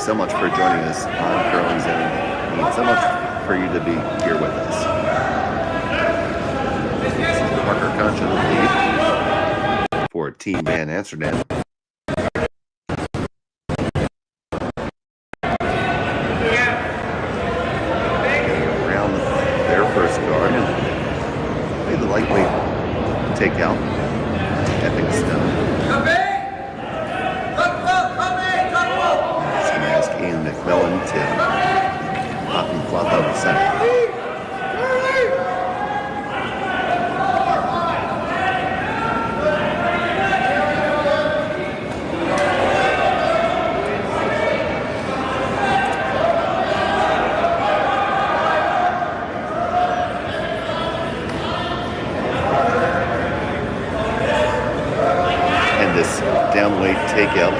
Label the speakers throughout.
Speaker 1: so much for joining us on Curling Zone. It means so much for you to be here with us. This is Parker Concha lead for Team Van Amsterdam. Around their first guard and made the lightweight takeout. Epping stone. McMillan to pop and flop out the center. And this downweight takeout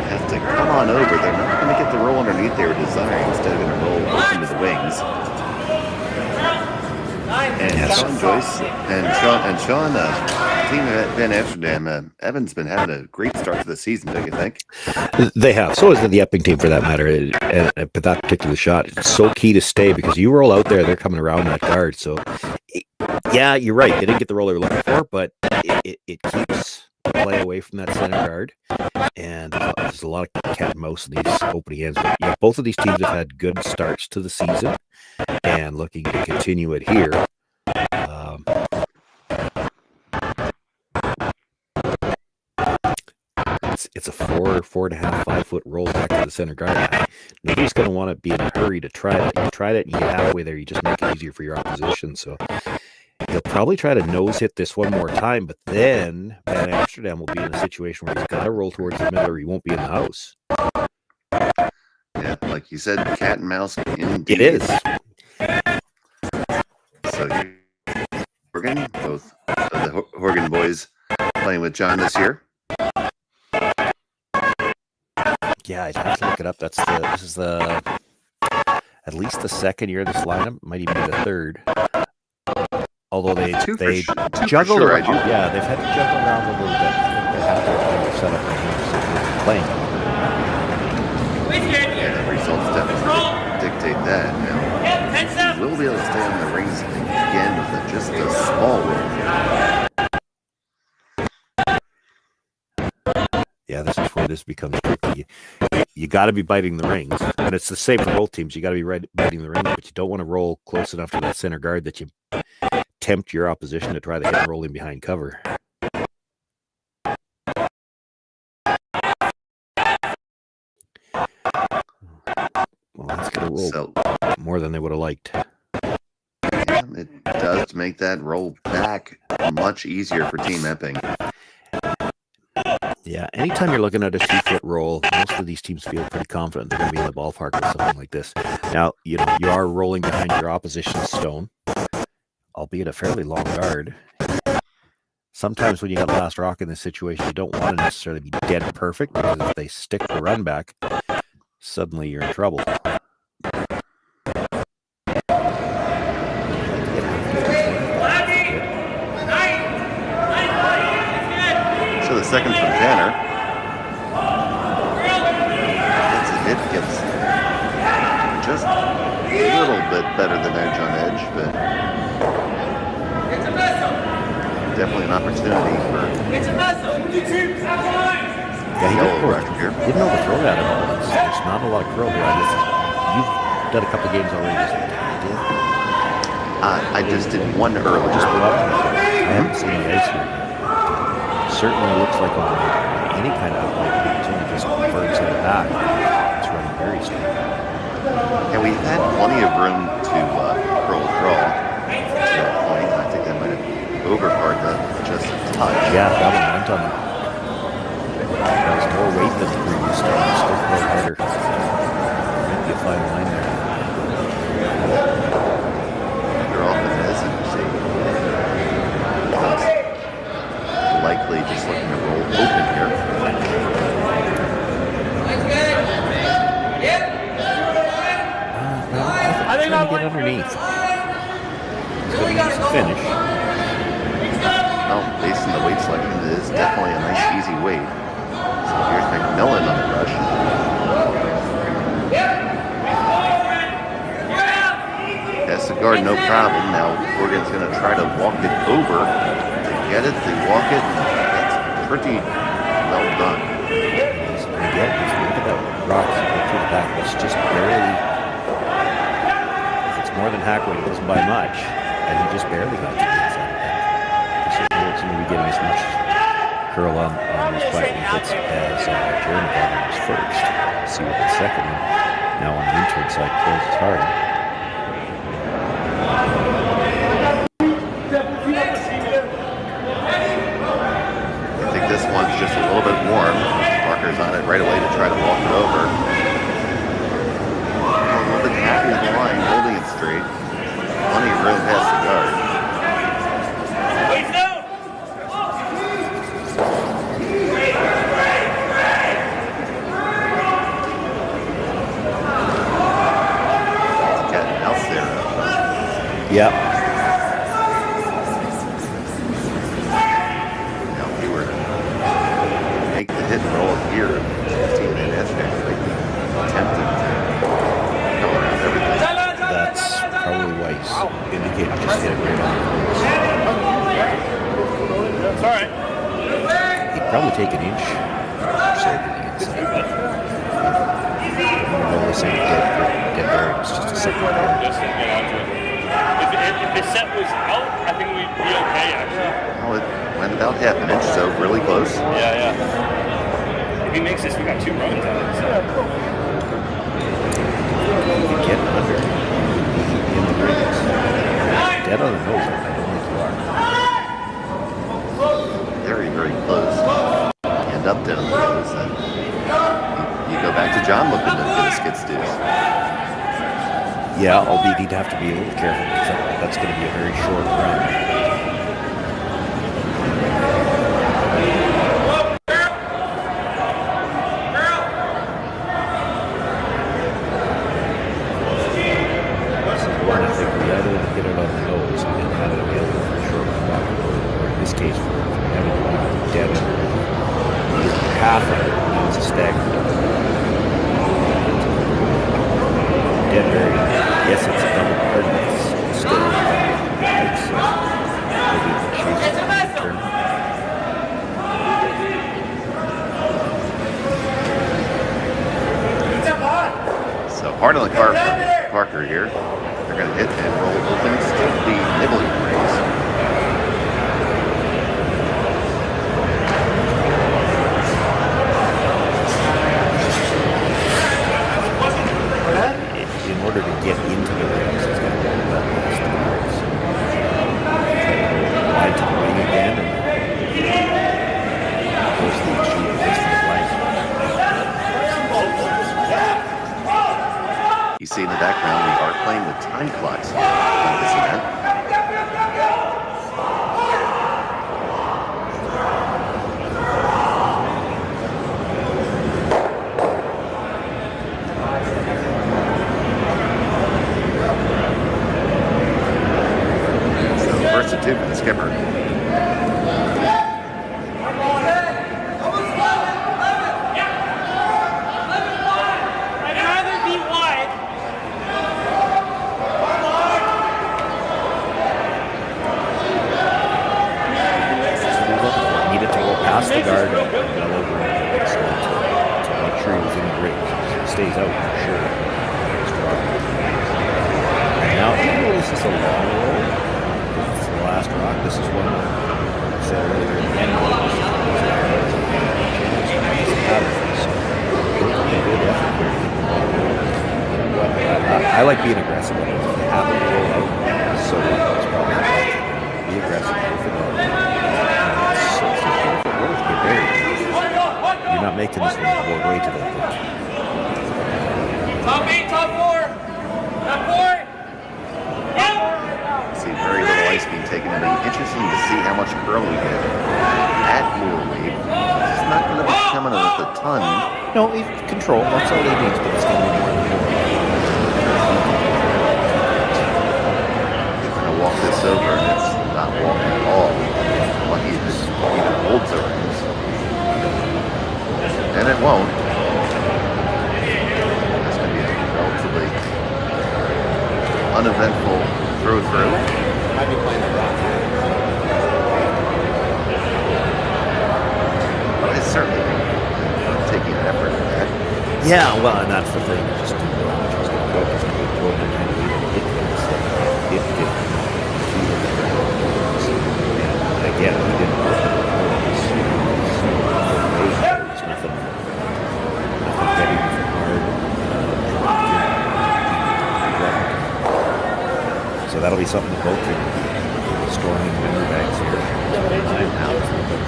Speaker 1: has to come on over. They're not going to get the roll underneath they were desiring. Instead, going to roll into the wings. And Sean Joyce and Sean, Team Van Amsterdam, Evan's been having a great start to the season, don't you think?
Speaker 2: They have. So is the Epping team, for that matter. But that particular shot, it's so key to stay because you roll out there, they're coming around that guard. So, yeah, you're right. They didn't get the roll they were looking for, but it keeps play away from that center guard, and there's a lot of cat and mouse in these opening ends. But yeah, both of these teams have had good starts to the season, and looking to continue it here. It's a 4.5, 5 foot roll back to the center guard. Nobody's going to want to be in a hurry to try it. You try it, and you get halfway there, you just make it easier for your opposition. So he'll probably try to nose hit this one more time, but then Van Amsterdam will be in a situation where he's got to roll towards the middle or he won't be in the house.
Speaker 1: Yeah, like you said, cat and mouse. Indeed.
Speaker 2: It is.
Speaker 1: So Horgan, both of the Horgan boys playing with John this year.
Speaker 2: Yeah, I'd have to look it up. This is at least the second year of this lineup, might even be the third. Although they juggle
Speaker 1: sure,
Speaker 2: around, yeah, they've had to juggle around a little bit. I think they have to set up and playing.
Speaker 1: Yeah, the results definitely dictate that. Now, we'll be able to stay on the rings again with just a small roll.
Speaker 2: Yeah, this is where this becomes tricky. You got to be biting the rings, and it's the same for both teams. You got to be biting the rings, but you don't want to roll close enough to that center guard that you tempt your opposition to try to hit and roll in behind cover. Well, that's going to roll more than they would have liked.
Speaker 1: Yeah, it does make that roll back much easier for Team Epping.
Speaker 2: Yeah, anytime you're looking at a 2-foot roll, most of these teams feel pretty confident they're going to be in the ballpark with something like this. Now, you are rolling behind your opposition's stone, albeit a fairly long guard. Sometimes when you got last rock in this situation, you don't want to necessarily be dead perfect, because if they stick the run back, suddenly you're in trouble.
Speaker 1: So the second from Tanner. Gets just a little bit better than edge on edge, but definitely an opportunity for yellow rush here.
Speaker 2: Didn't overthrow that at all. There's not a lot of curl there. You've done a couple of games already.
Speaker 1: I just did one earlier.
Speaker 2: I haven't seen the ice here. Certainly looks like on any kind of outlet, it's only just firm side back. It's running very strong.
Speaker 1: And we've had plenty of room to curl draw to that point. I think that might have overpowered that just a touch.
Speaker 2: Yeah, that one went on. That was more weight than the previous time. Still quite harder. Might be a fine line there.
Speaker 1: They're off the miss and see. Likely just looking to roll open here.
Speaker 2: I think I'll get underneath. So he needs to finish.
Speaker 1: Well, based on the weight selection, it is definitely a nice, easy weight. So here's McMillan on the rush. guard, no problem. Now Oregon's going to try to walk it over. They get it, they walk it, and that's pretty well done.
Speaker 2: And again, just look at that rock through the back. That's just barely. If it's more than halfway, it doesn't by much. And he just barely got to the inside of that. This is where it's going to be getting as much curl on these platinum hits as Jeremy got on his first. See what the second one. Now on the intern side, closes hard.
Speaker 1: I think this one's just a little bit warm. Parker's on it right away to try to walk it over. A little bit happy in the line, holding it straight. Plenty of room past the guard.
Speaker 2: Yep.
Speaker 1: Now if you were to make the hit and roll it here, teammate yesterday, might be tempted to come around everything.
Speaker 2: That's probably why he's indicating just hit it right on the nose.
Speaker 3: That's all right.
Speaker 2: He'd probably take an inch or so to the inside, but I'm only saying dead there. It's just a second there.
Speaker 3: Just to get onto it. If the set was out, I think we'd be okay, actually.
Speaker 1: Well, it went about half an inch, so really close.
Speaker 3: Yeah. If he makes this, we got 2 runs out of it. So.
Speaker 2: Get under in the rings. Dead on the nose, I don't think you are.
Speaker 1: Very, very close. End up dead on the nose, and you go back to John looking at the skid stews.
Speaker 2: Yeah, albeit he'd have to be a little careful because that's going to be a very short run. This is one I think we either get it on the nose and have it available for a short run, or in this case for having to walk dead under half of it. Now it's a staggered. Dead very. Yes, it's a double card, but it's still right, so maybe the chase is on the turn.
Speaker 1: So hard on the car for Parker here. They're going to hit and roll open to the nibbling rings.
Speaker 2: In order to get into the rings, it's going to go well past the guards. Wide to the wing again, and force the shoot against the blank.
Speaker 1: You see in the background, we are playing with time clocks on this event. First and 2 for the skipper.
Speaker 2: Needed to go past the guard and well over it to make sure he was in the rings. He stays out for sure. And now, even though this is a long roll, it's the last rock. This is one where I said earlier in the end, I like being aggressive. If they happen to roll out, so it's probably not like be aggressive. You're not making this one go way to the pitch.
Speaker 3: Top 8, top 4. Top 4.
Speaker 1: See very little ice being taken. It'll be interesting to see how much curl we get at Moore Wave. It's not going to be coming with a ton.
Speaker 2: No, control. That's all he needs, but it's going to be more than more.
Speaker 1: They're going to walk this over, and it's not walking at all. Lucky this even holds the rings. And it won't. It's going to be a relatively uneventful throw through.
Speaker 4: Might be playing the rock.
Speaker 1: Well, it's certainly taking an effort at that.
Speaker 2: Yeah, well, and that's the thing. Just didn't know how much was going to go because we were going to hit this. It did. And again, we didn't work it. There's nothing heavy, nothing hard. So that'll be something that both can be storing in memory bags here. I'm out.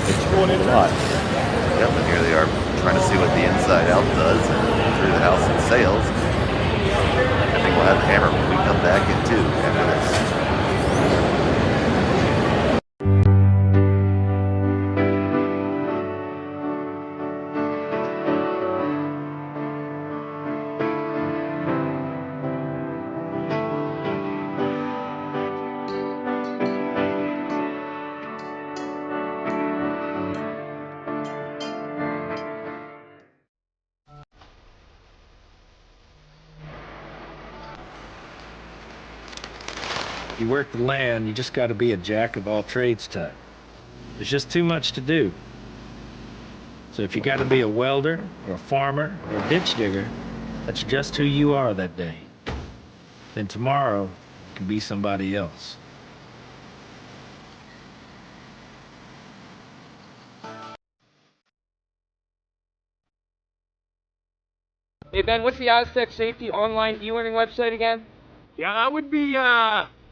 Speaker 2: It's going in a lot.
Speaker 1: Yep, and here they are trying to see what the inside out does and through the house and sails. I think we'll have the hammer when we come back in too after this.
Speaker 5: You work the land, you just got to be a jack of all trades type. There's just too much to do. So if you got to be a welder, or a farmer, or a ditch digger, that's just who you are that day. Then tomorrow can be somebody else.
Speaker 6: Hey Ben, what's the Aztec Safety online e-learning website again?
Speaker 7: Yeah, that would be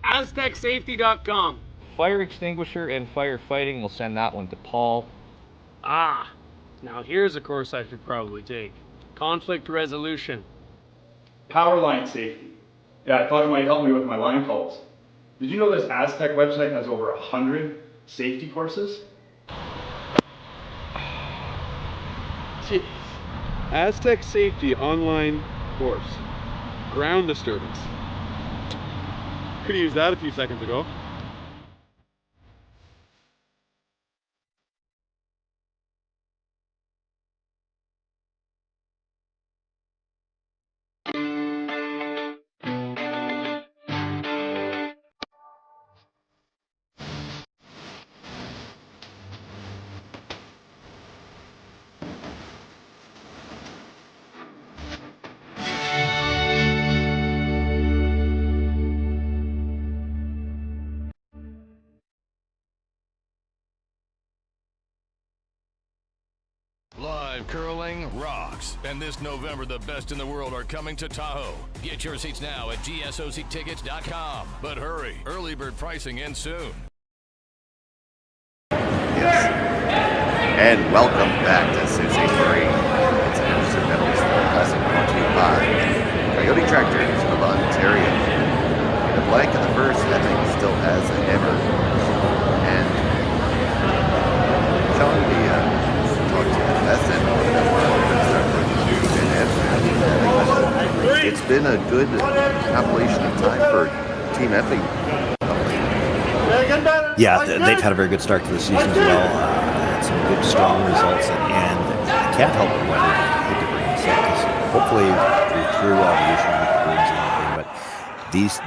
Speaker 7: aztecsafety.com.
Speaker 6: Fire extinguisher and firefighting, we'll send that one to Paul.
Speaker 7: Ah, now here's a course I should probably take. Conflict resolution.
Speaker 8: Power line safety. Yeah, I thought it might help me with my line calls. Did you know this Aztec website has over 100 safety courses?
Speaker 9: Jeez. Aztec Safety online course. Ground disturbance. Could have used that a few seconds ago.
Speaker 10: Live curling rocks. And this November, the best in the world are coming to Tahoe. Get your seats now at gsoctickets.com. But hurry, early bird pricing ends soon.
Speaker 1: Yes. And welcome back to Ste.Marie. It's Henderson Metals Classic brought to you by Kioti Tractors of Ontario. The blank in the first, Epping still has a hammer. And Sean, we talked to Edmonton. It's been a good compilation of time for Team Epping.
Speaker 2: Yeah, they've had a very good start to the season as well. Had some good, strong results, and I can't help but wonder if they bring this up, because hopefully we're through all the issues with the brooms and everything, but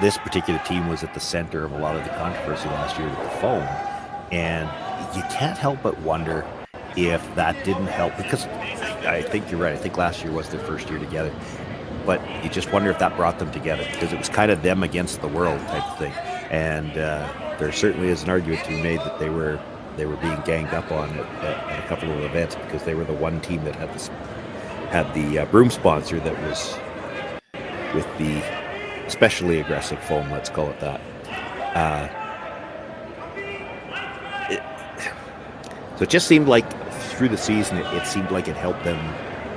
Speaker 2: this particular team was at the center of a lot of the controversy last year with the foam, and you can't help but wonder if that didn't help, because I think you're right. I think last year was their first year together, but you just wonder if that brought them together, because it was kind of them against the world type of thing, and there certainly is an argument to be made that they were being ganged up on at a couple of events, because they were the one team that had the broom sponsor that was with the especially aggressive foam, let's call it that. So it just seemed like through the season, it seemed like it helped them.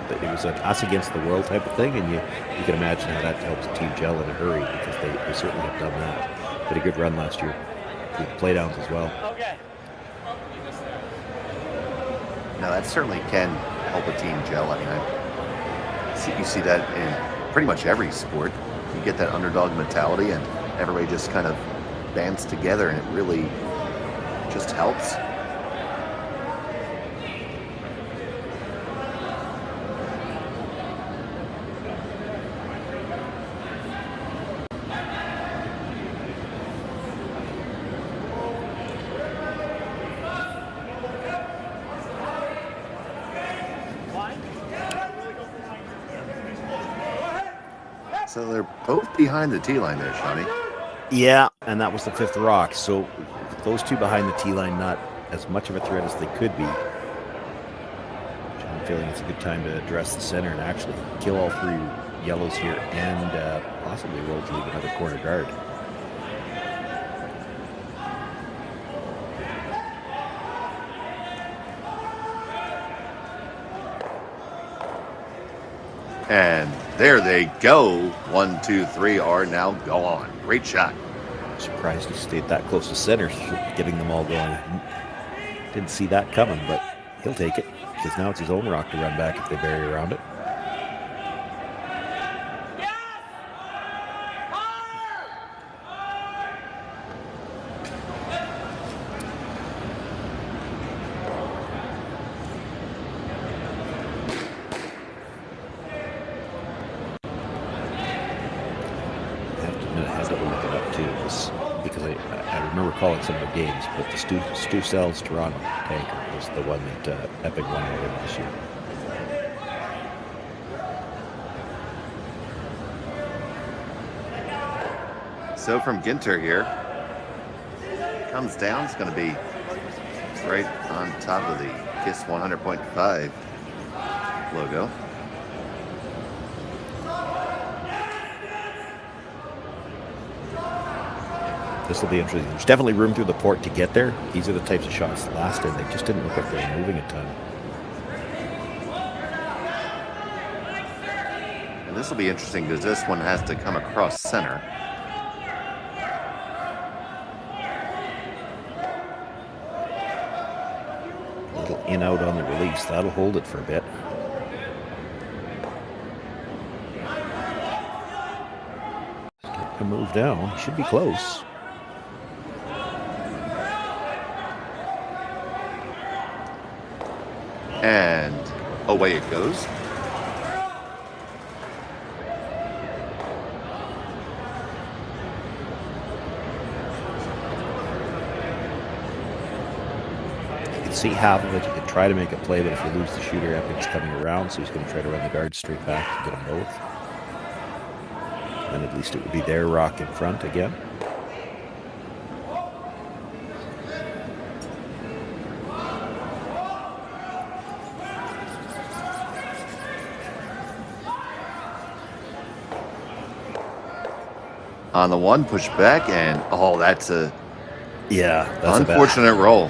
Speaker 2: That it was an us against the world type of thing, and you can imagine how that helps a team gel in a hurry, because they certainly have done that. Did a good run last year with playdowns as well.
Speaker 7: Okay.
Speaker 1: Now that certainly can help a team gel. I mean, you see that in pretty much every sport. You get that underdog mentality, and everybody just kind of bands together, and it really just helps. So they're both behind the tee line there, Shawnee.
Speaker 2: Yeah, and that was the 5th rock. So those two behind the tee line, not as much of a threat as they could be. I'm feeling it's a good time to address the center and actually kill all 3 yellows here and possibly roll to leave another corner guard.
Speaker 1: And there they go. 1, 2, 3 are now gone. Great shot.
Speaker 2: Surprised he stayed that close to center, getting them all going. Didn't see that coming, but he'll take it because now it's his own rock to run back if they bury around it. I remember calling some of the games, but the Stu Sells Toronto tanker was the one that Epping won over this year.
Speaker 1: So from Ginter here, comes down. It's going to be right on top of the KISS 100.5 logo.
Speaker 2: This will be interesting. There's definitely room through the port to get there. These are the types of shots that last in. They just didn't look like they were moving a ton.
Speaker 1: And this will be interesting because this one has to come across center.
Speaker 2: A little in-out on the release. That'll hold it for a bit. Starting to move down. He should be close.
Speaker 1: And away it goes.
Speaker 2: You can see half of it. You can try to make a play, but if you lose the shooter, Epping's coming around, so he's going to try to run the guard straight back and get them both. And at least it would be their rock in front again.
Speaker 1: On the one, push back, and oh, that's a
Speaker 2: that's
Speaker 1: unfortunate roll.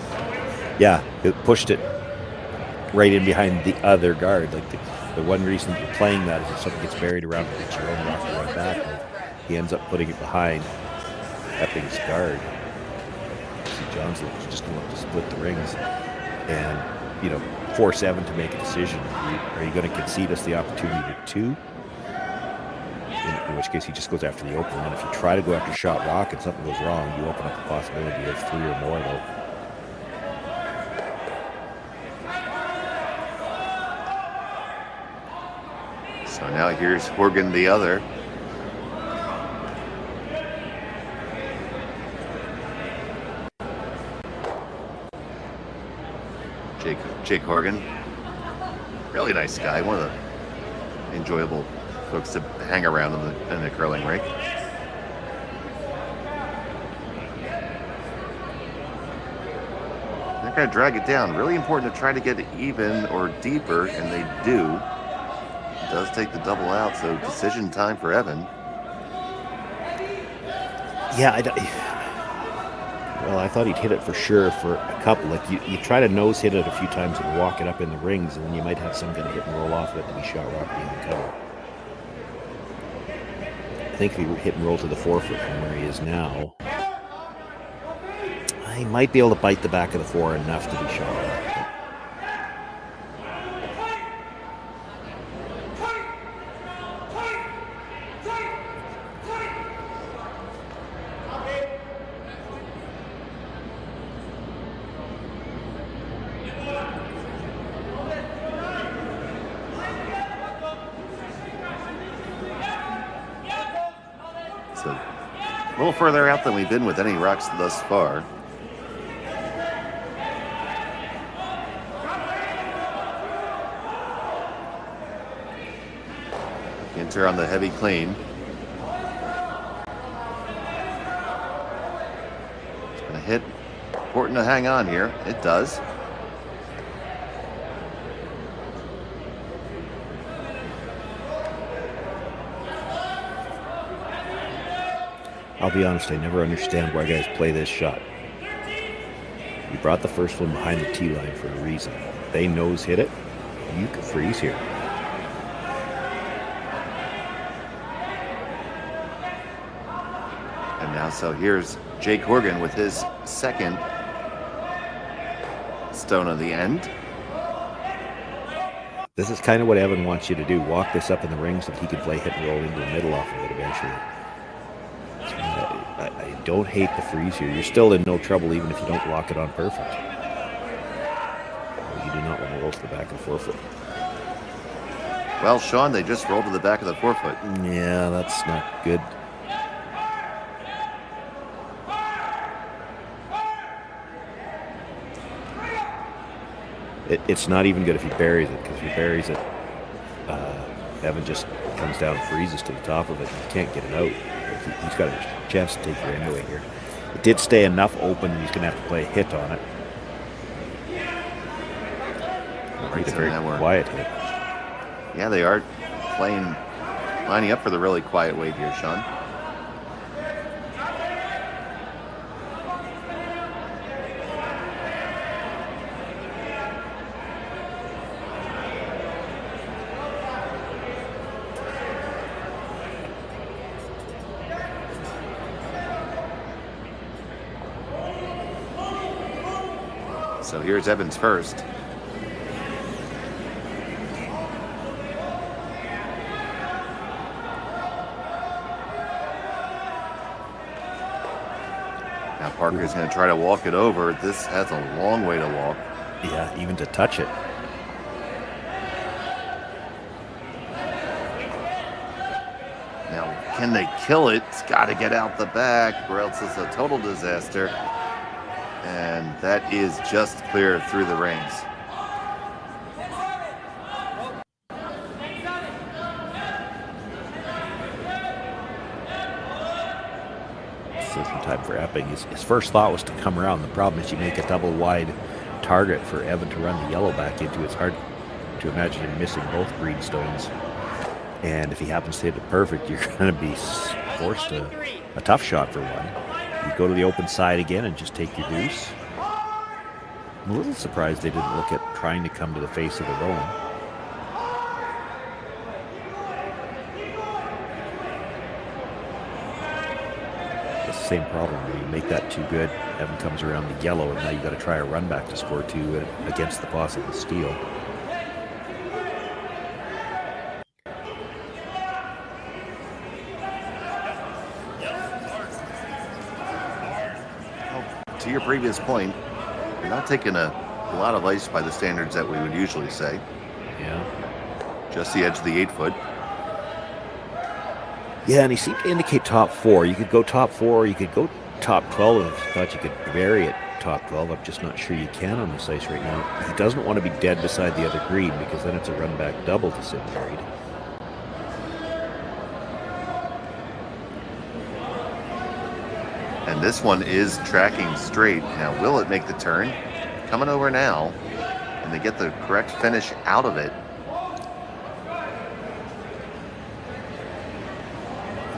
Speaker 2: Yeah, it pushed it right in behind the other guard. Like the one reason that you're playing that is if something gets buried around it, it's your own rock to run back. And he ends up putting it behind Epping's guard. See, John's just going to look to split the rings and 4-7 to make a decision. Are you going to concede us the opportunity to 2? In which case he just goes after the open. And if you try to go after shot rock and something goes wrong, you open up the possibility of 3 or more, though.
Speaker 1: So now here's Horgan the other. Jake Horgan. Really nice guy. One of the enjoyable folks to hang around in the curling rink. They're going to drag it down. Really important to try to get it even or deeper, and they do. It does take the double out, so decision time for Evan.
Speaker 2: Yeah, I thought he'd hit it for sure for a couple. Like you try to nose hit it a few times and walk it up in the rings, and then you might have some going to hit and roll off of it to be shot rock behind cover. I think if he hit and roll to the 4-foot from where he is now, he might be able to bite the back of the 4 enough to be shot rock.
Speaker 1: A little further out than we've been with any rocks thus far. Enter on the heavy clean. hit. Important to hang on here. It does.
Speaker 2: I'll be honest, I never understand why guys play this shot. You brought the first one behind the tee line for a reason. They nose hit it. You can freeze here.
Speaker 1: And now, so here's Jake Horgan with his second stone of the end.
Speaker 2: This is kind of what Evan wants you to do. Walk this up in the ring so that he can play hit and roll into the middle off of it eventually. I don't hate the freeze here. You're still in no trouble even if you don't lock it on perfect. You do not want to roll to the back of the forefoot.
Speaker 1: Well, Sean, they just rolled to the back of the forefoot.
Speaker 2: Yeah, that's not good. It's not even good if he buries it, because if he buries it, Evan just comes down and freezes to the top of it, and he can't get it out. He's got a chance to take your end away here. It did stay enough open, and he's going to have to play a hit on it.
Speaker 1: Right,
Speaker 2: a very quiet hit.
Speaker 1: Yeah, they are lining up for the really quiet wave here, Sean. So here's Evans first. Now Parker's going to try to walk it over. This has a long way to walk.
Speaker 2: Yeah, even to touch it.
Speaker 1: Now, can they kill it? It's got to get out the back, or else it's a total disaster. And that is just clear through the rings.
Speaker 2: Decision time for Epping. His first thought was to come around. The problem is you make a double wide target for Evan to run the yellow back into. It's hard to imagine him missing both green stones. And if he happens to hit it perfect, you're going to be forced to a tough shot for one. You go to the open side again and just take your deuce. I'm a little surprised they didn't look at trying to come to the face of the rolling. It's the same problem where you make that too good. Evan comes around the yellow, and now you got to try a run back to score two against the possible steal.
Speaker 1: To your previous point, you're not taking a lot of ice by the standards that we would usually say.
Speaker 2: Yeah.
Speaker 1: Just the edge of the 8 foot.
Speaker 2: Yeah, and he seemed to indicate top 4. You could go top 4, or you could go top 12 if you thought you could vary it top 12. I'm just not sure you can on this ice right now. He doesn't want to be dead beside the other green, because then it's a run back double to Ste.Marie.
Speaker 1: And this one is tracking straight. Now, will it make the turn? Coming over now, and they get the correct finish out of it.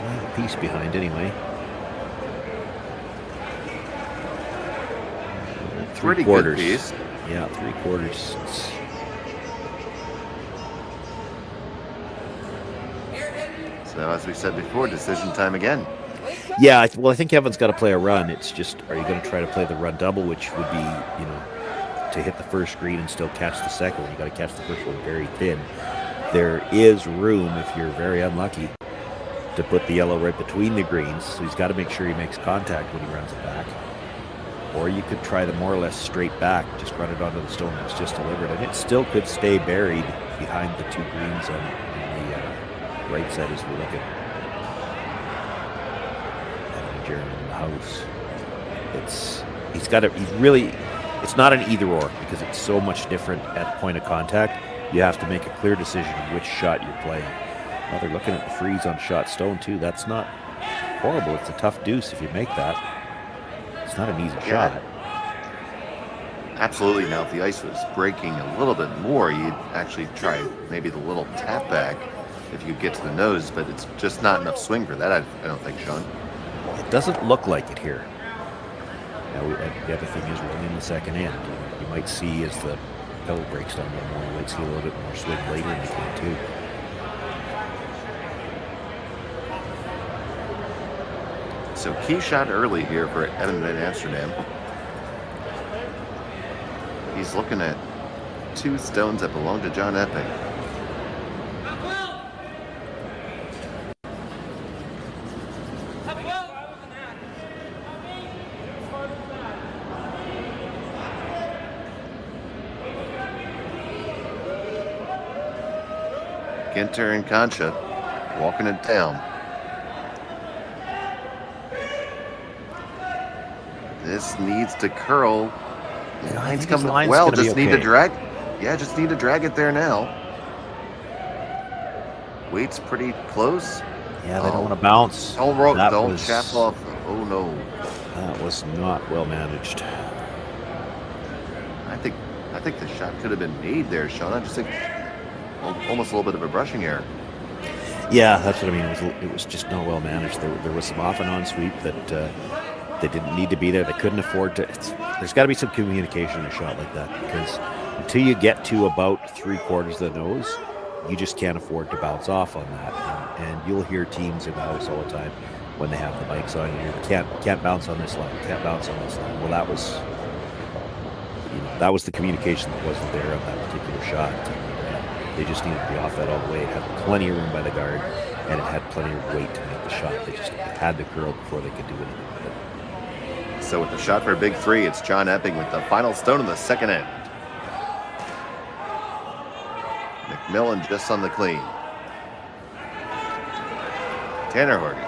Speaker 2: A piece behind anyway.
Speaker 1: Pretty
Speaker 2: Three-quarters.
Speaker 1: good piece.
Speaker 2: Yeah, 3/4.
Speaker 1: So as we said before, decision time again.
Speaker 2: Yeah, I think Evan's got to play a run. It's just, are you going to try to play the run double, which would be, to hit the first green and still catch the second one? You got to catch the first one very thin. There is room, if you're very unlucky, to put the yellow right between the greens. So he's got to make sure he makes contact when he runs it back. Or you could try the more or less straight back, just run it onto the stone that's just delivered, and it still could stay buried behind the two greens on the right side as we look at Jeremy in the house. It's not an either or, because it's so much different at point of contact. You have to make a clear decision which shot you're playing. Now they're looking at the freeze on shot stone too. That's not horrible. It's a tough deuce if you make that. It's not an easy
Speaker 1: Yeah.
Speaker 2: shot.
Speaker 1: Absolutely. Now, if the ice was breaking a little bit more, you'd actually try maybe the little tap back if you could get to the nose, but it's just not enough swing for that, I don't think, Sean.
Speaker 2: It doesn't look like it here. Now, the other thing is we're only in the second end. You might see as the pedal breaks down a little more, you might see a little bit more swing later in the game, too.
Speaker 1: So key shot early here for Edmonton and Amsterdam. He's looking at 2 stones that belong to John Epping. Ginter and Concha walking it down. This needs to curl. The line's coming well. Just need to drag. Yeah, just need to drag it there now. Weight's pretty close.
Speaker 2: Yeah, they don't want to bounce.
Speaker 1: Don't shaft off. Oh no.
Speaker 2: That was not well managed.
Speaker 1: I think the shot could have been made there, Sean. I just think almost a little bit of a brushing error.
Speaker 2: Yeah, that's what I mean. It was just not well managed. There was some off and on sweep that they didn't need to be there. They couldn't afford to. There's got to be some communication in a shot like that, because until you get to about 3/4 of the nose, you just can't afford to bounce off on that. And you'll hear teams in the house all the time when they have the mics on. You can't bounce on this line. Can't bounce on this line. Well, that was the communication that wasn't there on that particular shot. They just needed to be off that all the way. It had plenty of room by the guard, and it had plenty of weight to make the shot. They just had to curl before they could do anything with it.
Speaker 1: So with the shot for a big 3, it's John Epping with the final stone in the second end. McMillan just on the clean. Tanner Horgan.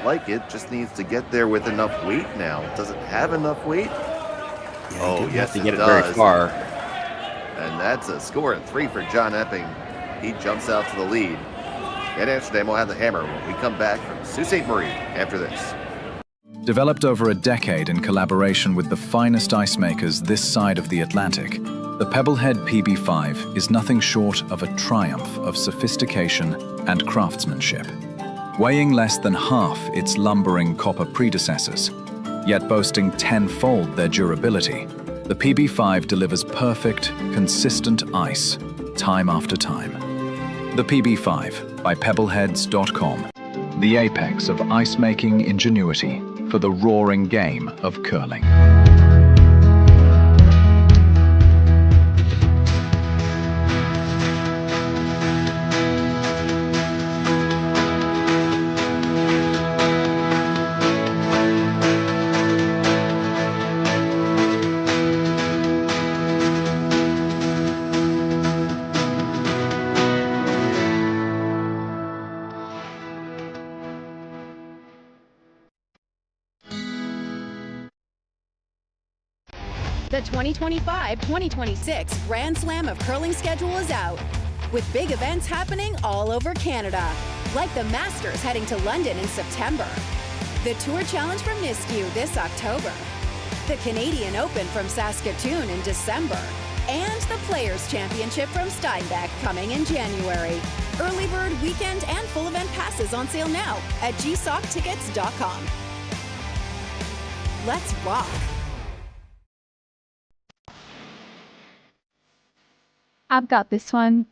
Speaker 1: Like it, just needs to get there with enough weight now. Does it have enough weight?
Speaker 2: Yeah,
Speaker 1: yes,
Speaker 2: to get it
Speaker 1: does.
Speaker 2: very far.
Speaker 1: And that's a score at 3 for John Epping. He jumps out to the lead. And Amsterdam will have the hammer when we come back from Sault Ste. Marie after this.
Speaker 11: Developed over a decade in collaboration with the finest ice makers this side of the Atlantic, the Pebblehead PB5 is nothing short of a triumph of sophistication and craftsmanship. Weighing less than half its lumbering copper predecessors, yet boasting 10-fold their durability, the PB5 delivers perfect, consistent ice, time after time. The PB5 by Pebbleheads.com, the apex of ice-making ingenuity for the roaring game of curling.
Speaker 12: The 2025-2026 Grand Slam of Curling schedule is out, with big events happening all over Canada, like the Masters heading to London in September, the Tour Challenge from YNCU this October, the Canadian Open from Saskatoon in December, and the Players' Championship from Steinbach coming in January. Early bird weekend and full event passes on sale now at gsoctickets.com. Let's rock!
Speaker 13: I've got this one.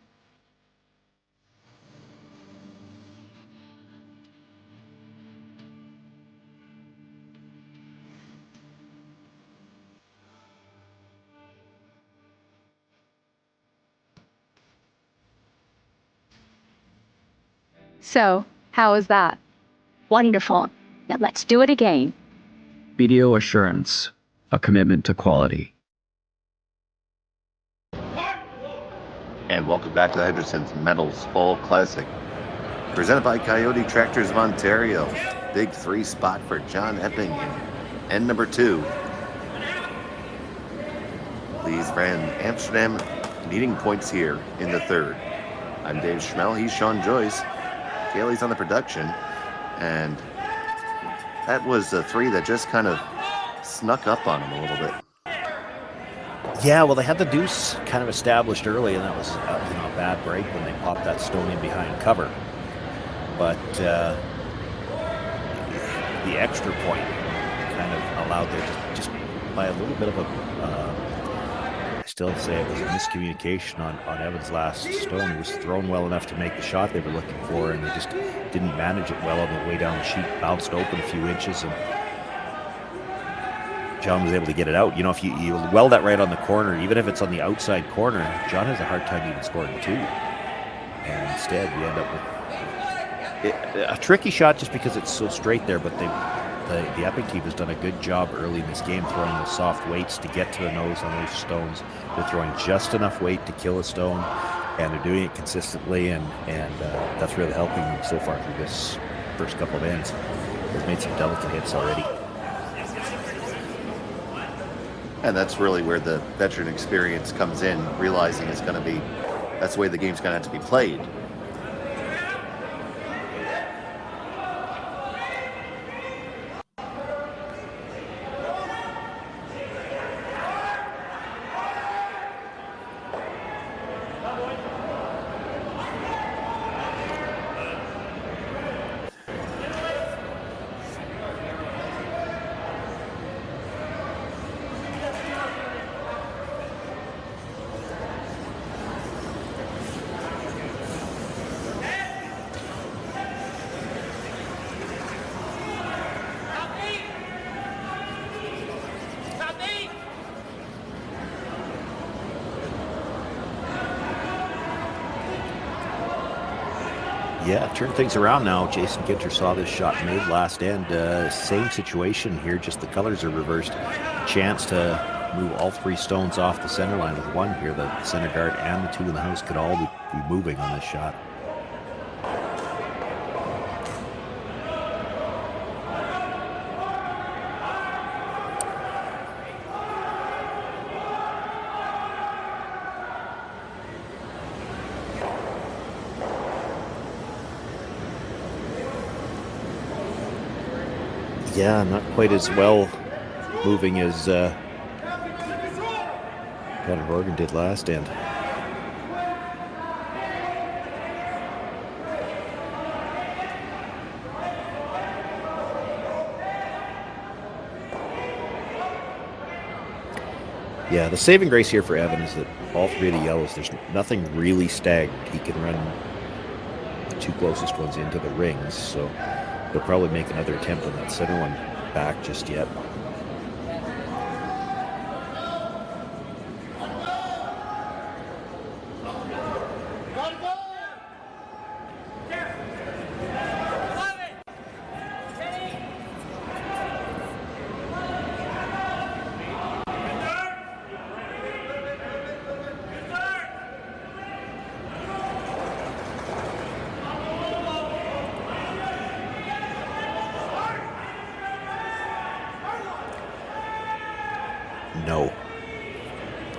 Speaker 13: So, how was that?
Speaker 14: Wonderful. Now let's do it again.
Speaker 15: BDO Assurance, a commitment to quality.
Speaker 1: And welcome back to the Henderson's Metals Fall Classic, presented by Kioti Tractors of Ontario. Big 3 spot for John Epping in end number 2. Lees ran Amsterdam needing points here in the 3rd. I'm Dave Schmel. He's Sean Joyce. Gailey's on the production, and that was a three that just kind of snuck up on him a little bit.
Speaker 2: Yeah, well, they had the deuce kind of established early, and that was a bad break when they popped that stone in behind cover. But the extra point kind of allowed there just by a little bit of a, I still say it was a miscommunication on Evan's last stone. It was thrown well enough to make the shot they were looking for, and they just didn't manage it well on the way down the sheet. Bounced open a few inches, and John was able to get it out. You know, if you weld that right on the corner, even if it's on the outside corner, John has a hard time even scoring two. And instead, we end up with a tricky shot just because it's so straight there, but the Epping team has done a good job early in this game throwing those soft weights to get to the nose on those stones. They're throwing just enough weight to kill a stone, and they're doing it consistently, and that's really helping them so far through this first couple of ends. They've made some delicate hits already.
Speaker 1: And that's really where the veteran experience comes in, realizing it's going to be, that's the way the game's going to have to be played.
Speaker 2: Yeah, turn things around now. Jason Ginter saw this shot made last end. Same situation here, just the colors are reversed. Chance to move all three stones off the center line with one here. The center guard and the two in the house could all be moving on this shot. Yeah, not quite as well moving as Connor Horgan did last end. Yeah, the saving grace here for Evan is that all three of the yellows, there's nothing really staggered. He can run the two closest ones into the rings, so he'll probably make another attempt on that center one back just yet. No,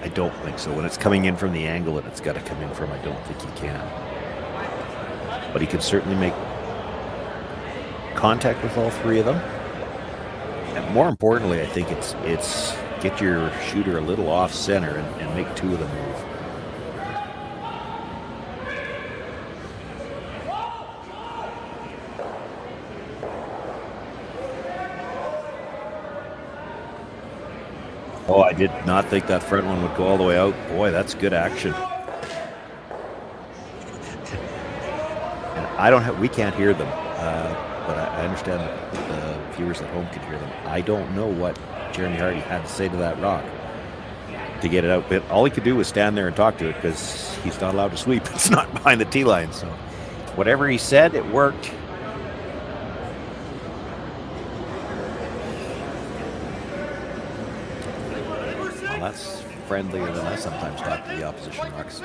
Speaker 2: I don't think so. When it's coming in from the angle and it's got to come in from, I don't think he can. But he can certainly make contact with all three of them. And more importantly, I think it's get your shooter a little off center and make two of them move. Oh, I did not think that front one would go all the way out. Boy, that's good action. And we can't hear them, but I understand that the viewers at home can hear them. I don't know what Jeremy Hardy had to say to that rock to get it out. But all he could do was stand there and talk to it because he's not allowed to sweep. It's not behind the tee line. So whatever he said, it worked. That's friendlier than I sometimes talk to the opposition rocks.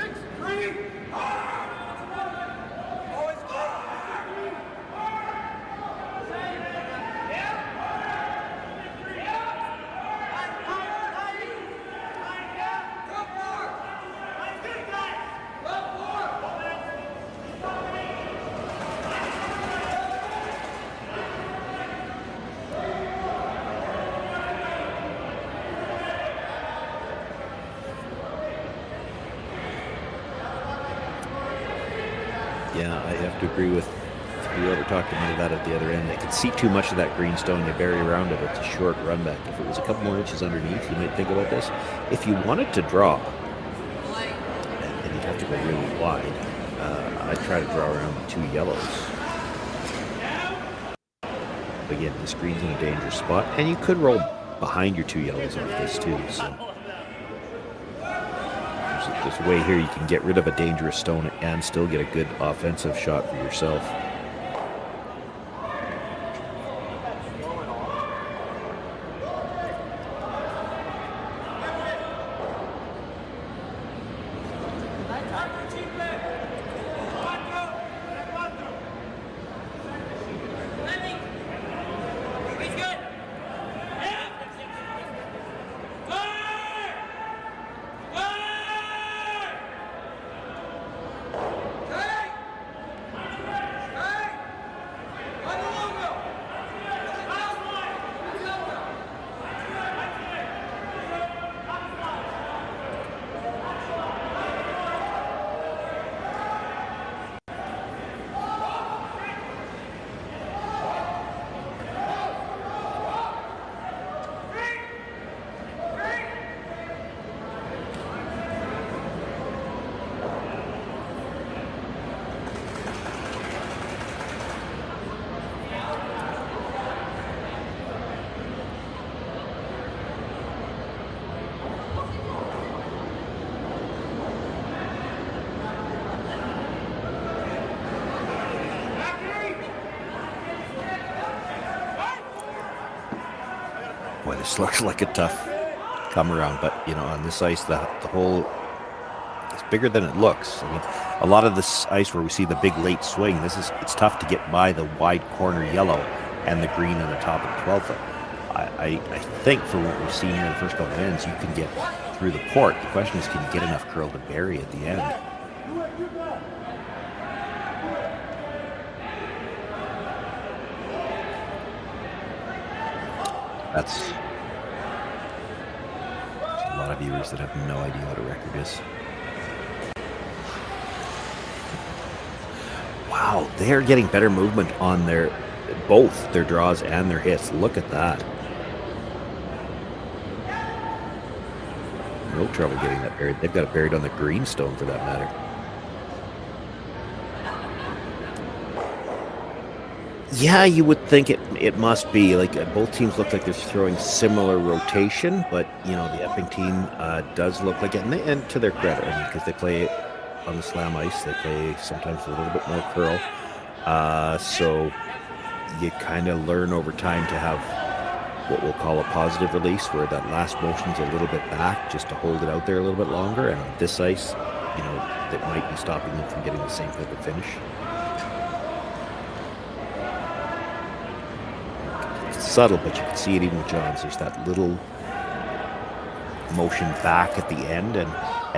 Speaker 2: Yeah, I have to agree with whoever talked about that at the other end. They can see too much of that greenstone. They bury around it. It's a short run back. If it was a couple more inches underneath, you might think about this. If you wanted to draw, and you'd have to go really wide, I'd try to draw around the 2 yellows. But again, this green's in a dangerous spot, and you could roll behind your 2 yellows off this too. So there's a way here you can get rid of a dangerous stone and still get a good offensive shot for yourself. Boy, this looks like a tough come around, but you know, on this ice, the hole is bigger than it looks. I mean, a lot of this ice where we see the big late swing, it's tough to get by the wide corner yellow and the green on the top of the 12-foot. I think for what we've seen here in the first couple of ends, you can get through the port. The question is, can you get enough curl to bury at the end? That's a lot of viewers that have no idea what a record is. Wow, they're getting better movement on both their draws and their hits. Look at that. No trouble getting that buried. They've got it buried on the greenstone for that matter. Yeah, you would think it must be. Like both teams look like they're throwing similar rotation, but you know the Epping team does look like it, and to their credit, I mean, because they play on the slam ice, they play sometimes a little bit more curl. So you kind of learn over time to have what we'll call a positive release, where that last motion's a little bit back, just to hold it out there a little bit longer. And on this ice, you know, that might be stopping them from getting the same type of finish. Subtle, but you can see it even with Johns. There's that little motion back at the end, and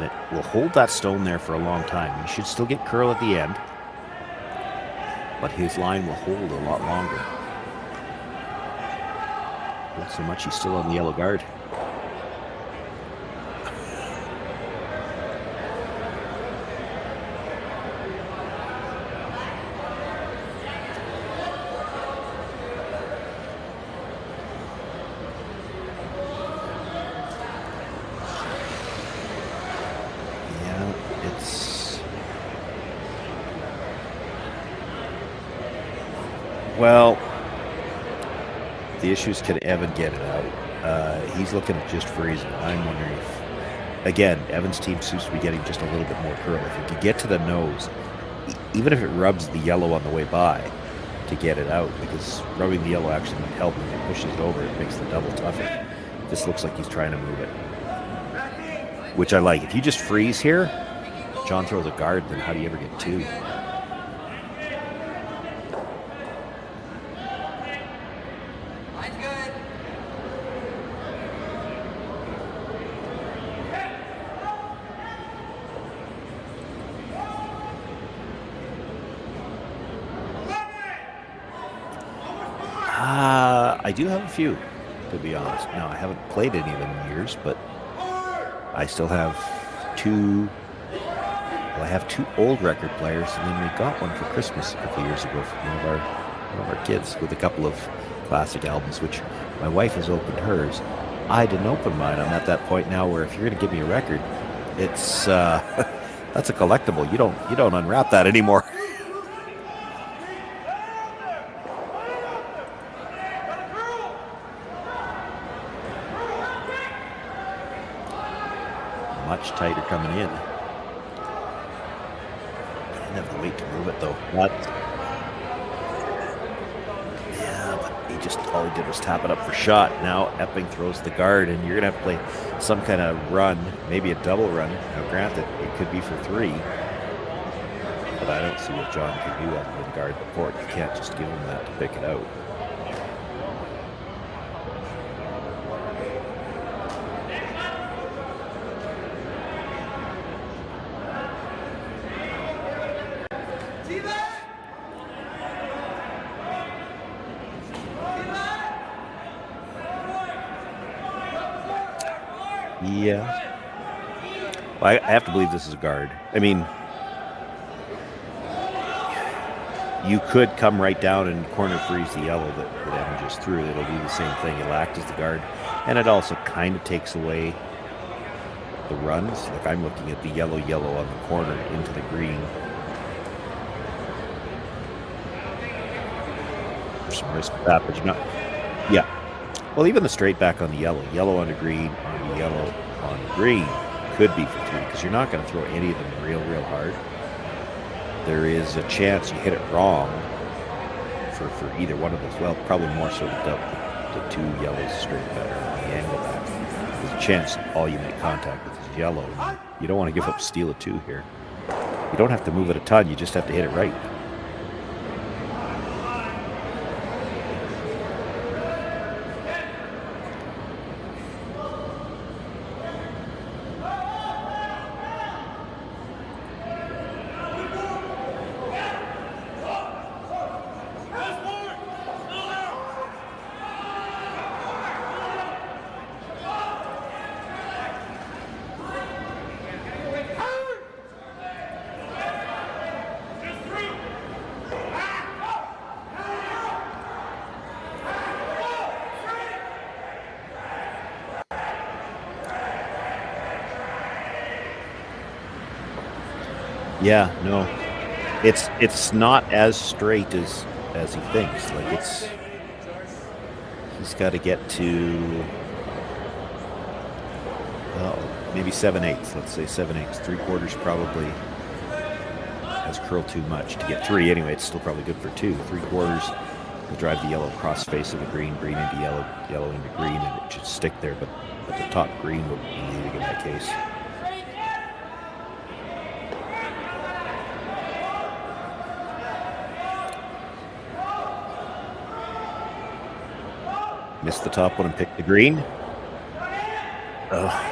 Speaker 2: it will hold that stone there for a long time. You should still get curl at the end, but his line will hold a lot longer. Not so much he's still on the yellow guard. Well, the issue is, can Evan get it out? He's looking at just freezing. I'm wondering if, again, Evan's team seems to be getting just a little bit more curl. If you could get to the nose, even if it rubs the yellow on the way by, to get it out, because rubbing the yellow actually might help. If it pushes it over, it makes the double tougher. This looks like he's trying to move it, which I like. If you just freeze here, John throws a guard, then how do you ever get two? I do have a few, to be honest. Now, I haven't played any of them in years, but I still have two. Well, I have 2 old record players, and then we got one for Christmas a couple of years ago from one of our kids with a couple of classic albums, which my wife has opened hers. I didn't open mine. I'm at that point now where if you're going to give me a record, it's that's a collectible. You don't unwrap that anymore. Much tighter coming in. I didn't have the weight to move it though. Yeah, but he just all he did was tap it up for shot. Now Epping throws the guard, and you're gonna have to play some kind of run, maybe a double run. Now, granted, it could be for 3, but I don't see what John can do other than guard the port. You can't just give him that to pick it out. Yeah. Well, I have to believe this is a guard. I mean, you could come right down and corner freeze the yellow that Evan just threw. It'll do the same thing. It'll act as the guard. And it also kind of takes away the runs. Like I'm looking at the yellow on the corner into the green. There's some risk with that, but you're not. Yeah. Well, even the straight back on the yellow on the green, on the yellow on the green could be for 3 because you're not going to throw any of them real hard. There is a chance you hit it wrong for either one of those. Well, probably more so the 2 yellows straight better on the angle back. There's a chance all you make contact with is yellow. You don't want to give up steal of 2 here. You don't have to move it a ton. You just have to hit it right. Yeah, no, it's not as straight as he thinks. Like he's got to get to maybe 7/8. Let's say 7/8. 3/4 probably has curled too much to get 3. Anyway, it's still probably good for 2. 3/4 will drive the yellow across face of the green into yellow into green, and it should stick there. But the top green would be leading in that case. Missed the top one and picked the green. Ugh.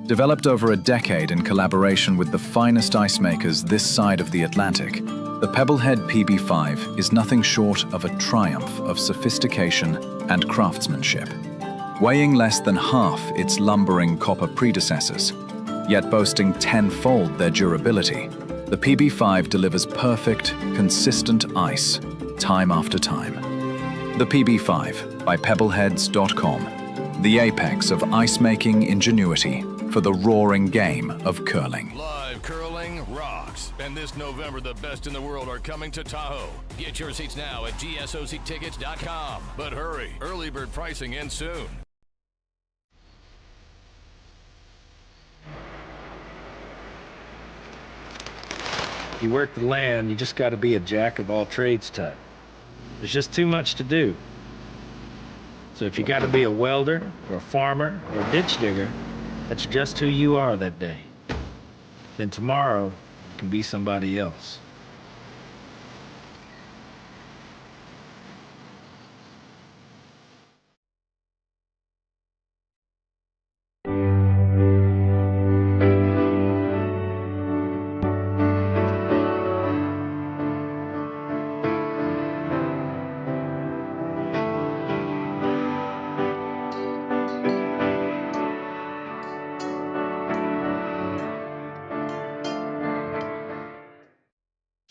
Speaker 11: Developed over a decade in collaboration with the finest ice makers this side of the Atlantic, the Pebblehead PB5 is nothing short of a triumph of sophistication and craftsmanship. Weighing less than half its lumbering copper predecessors, yet boasting tenfold their durability, the PB5 delivers perfect, consistent ice, time after time. The PB5 by pebbleheads.com, the apex of ice-making ingenuity for the roaring game of curling.
Speaker 10: Live curling rocks. And this November, the best in the world are coming to Tahoe. Get your seats now at gsoctickets.com. But hurry, early bird pricing ends soon.
Speaker 5: If you work the land, you just got to be a jack of all trades type. There's just too much to do. So if you got to be a welder or a farmer or a ditch digger, that's just who you are that day. Then tomorrow, you can be somebody else.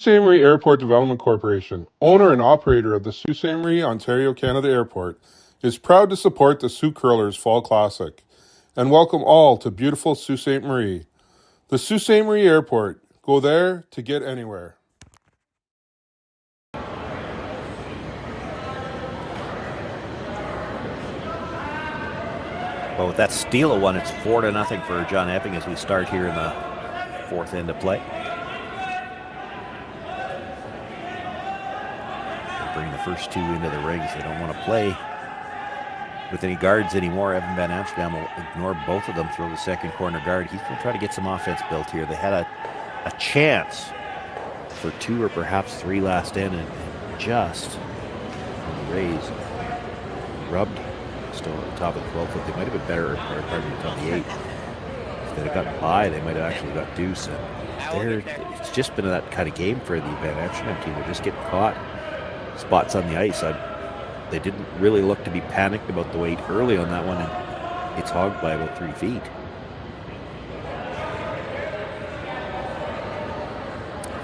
Speaker 9: Ste.Marie Airport Development Corporation, owner and operator of the Sault Ste. Marie, Ontario, Canada Airport, is proud to support the Sault Curlers Fall Classic and welcome all to beautiful Sault Ste. Marie. The Sault Ste. Marie Airport, go there to get anywhere.
Speaker 2: Well, with that steal of one, it's 4-0 for John Epping as we start here in the fourth end of play. Bring the first two into the rings. They don't want to play with any guards anymore. Evan Van Amsterdam will ignore both of them, throw the second corner guard. He's going to try to get some offense built here. They had a chance for 2 or perhaps 3 last end, and just on the raise rubbed still at the top of the 12 foot. They might have been better, or pardon me, top of the 8. If they'd have gotten by, they might have actually got deuce. And it's just been that kind of game for the Van Amsterdam team. They're just getting caught spots on the ice. They didn't really look to be panicked about the weight early on that one, and it's hogged by about 3 feet.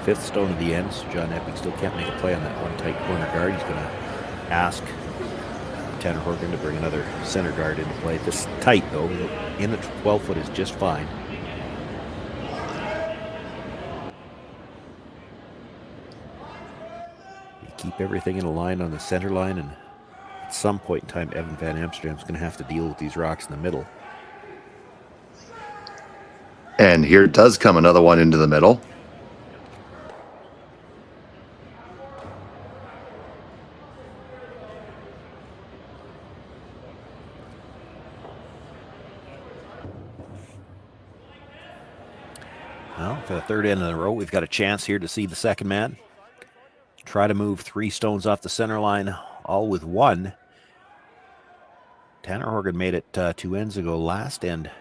Speaker 2: Fifth stone of the end, so John Epping still can't make a play on that one tight corner guard. He's going to ask Tanner Horgan to bring another center guard into play. This tight, though, in the 12 foot is just fine. Keep everything in a line on the center line, and at some point in time, Evan Van Amsterdam's going to have to deal with these rocks in the middle.
Speaker 1: And here does come another one into the middle.
Speaker 2: Well, for the third end in a row, we've got a chance here to see the second man try to move 3 stones off the center line, all with 1. Tanner Horgan made it 2 ends ago. Last end,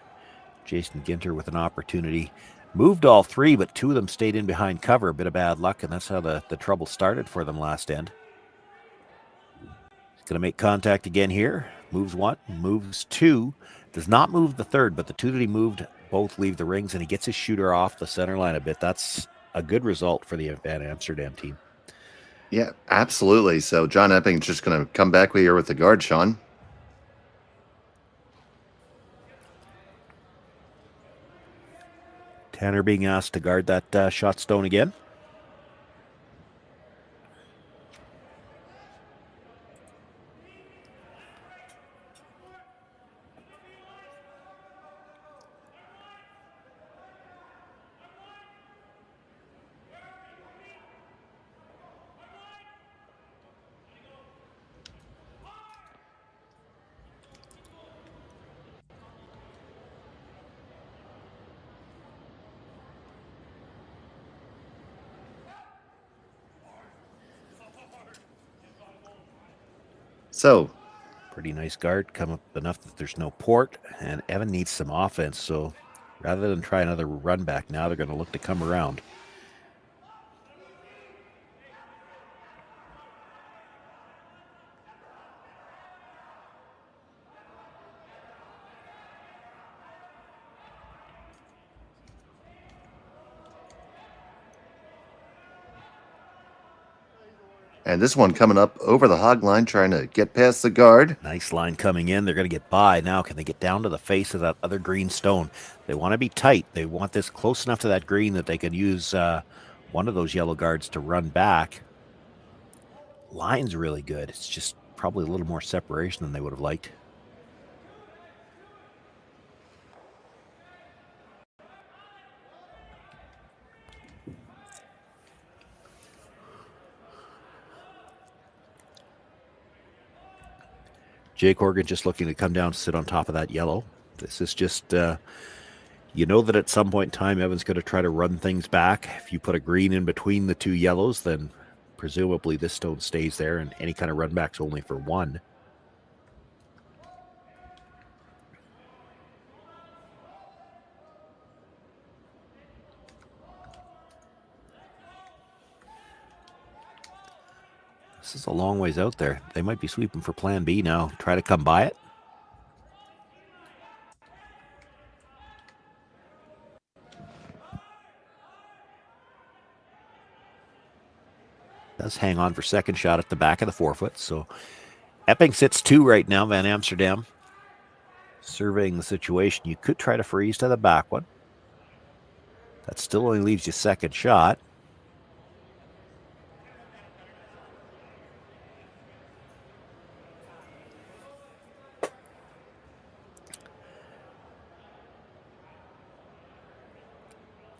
Speaker 2: Jason Ginter with an opportunity. Moved all 3, but 2 of them stayed in behind cover. A bit of bad luck, and that's how the trouble started for them last end. He's going to make contact again here. Moves 1, moves 2. Does not move the third, but the 2 that he moved both leave the rings, and he gets his shooter off the center line a bit. That's a good result for the Van Amsterdam team.
Speaker 1: Yeah, absolutely. So John Epping's just going to come back here with the guard, Sean.
Speaker 2: Tanner being asked to guard that shot stone again.
Speaker 1: So,
Speaker 2: pretty nice guard, come up enough that there's no port, and Evan needs some offense, so rather than try another run back now, they're going to look to come around.
Speaker 1: And this one coming up over the hog line, trying to get past the guard.
Speaker 2: Nice line coming in. They're going to get by. Now, can they get down to the face of that other green stone? They want to be tight. They want this close enough to that green that they can use one of those yellow guards to run back. Line's really good. It's just probably a little more separation than they would have liked. Jake Horgan just looking to come down to sit on top of that yellow. This is just, you know that at some point in time, Evan's going to try to run things back. If you put a green in between the two yellows, then presumably this stone stays there, and any kind of run back's only for one. This is a long ways out there. They might be sweeping for plan B now. Try to come by it. Does hang on for second shot at the back of the 4-foot. So Epping sits 2 right now. Van Amsterdam surveying the situation. You could try to freeze to the back one. That still only leaves you second shot.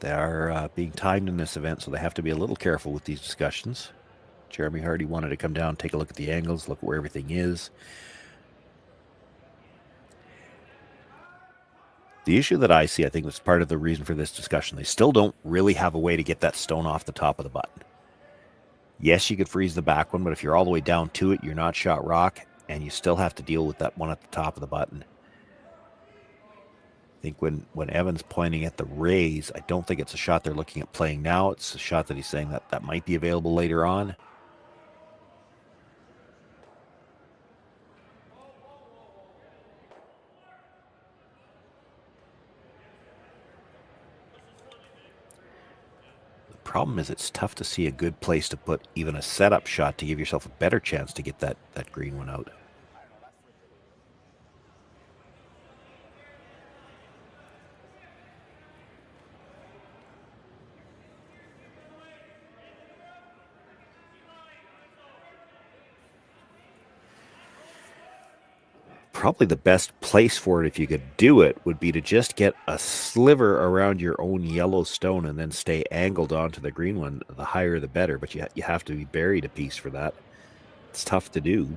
Speaker 2: They are being timed in this event, so they have to be a little careful with these discussions. Jeremy Hardy wanted to come down, take a look at the angles, look where everything is. The issue that I see, I think, was part of the reason for this discussion. They still don't really have a way to get that stone off the top of the button. Yes, you could freeze the back one, but if you're all the way down to it, you're not shot rock, and you still have to deal with that one at the top of the button. I think when Evan's pointing at the raise, I don't think it's a shot they're looking at playing now. It's a shot that he's saying that might be available later on. The problem is it's tough to see a good place to put even a setup shot to give yourself a better chance to get that green one out. Probably the best place for it, if you could do it, would be to just get a sliver around your own yellow stone and then stay angled onto the green one. The higher the better, but you have to be buried a piece for that. It's tough to do.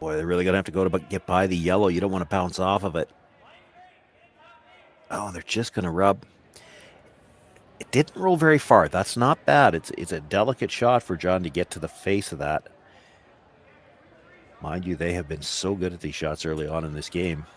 Speaker 2: Boy, they're really going to have to go to get by the yellow. You don't want to bounce off of it. Oh, they're just going to rub. It didn't roll very far. That's not bad. It's a delicate shot for John to get to the face of that. Mind you, they have been so good at these shots early on in this game.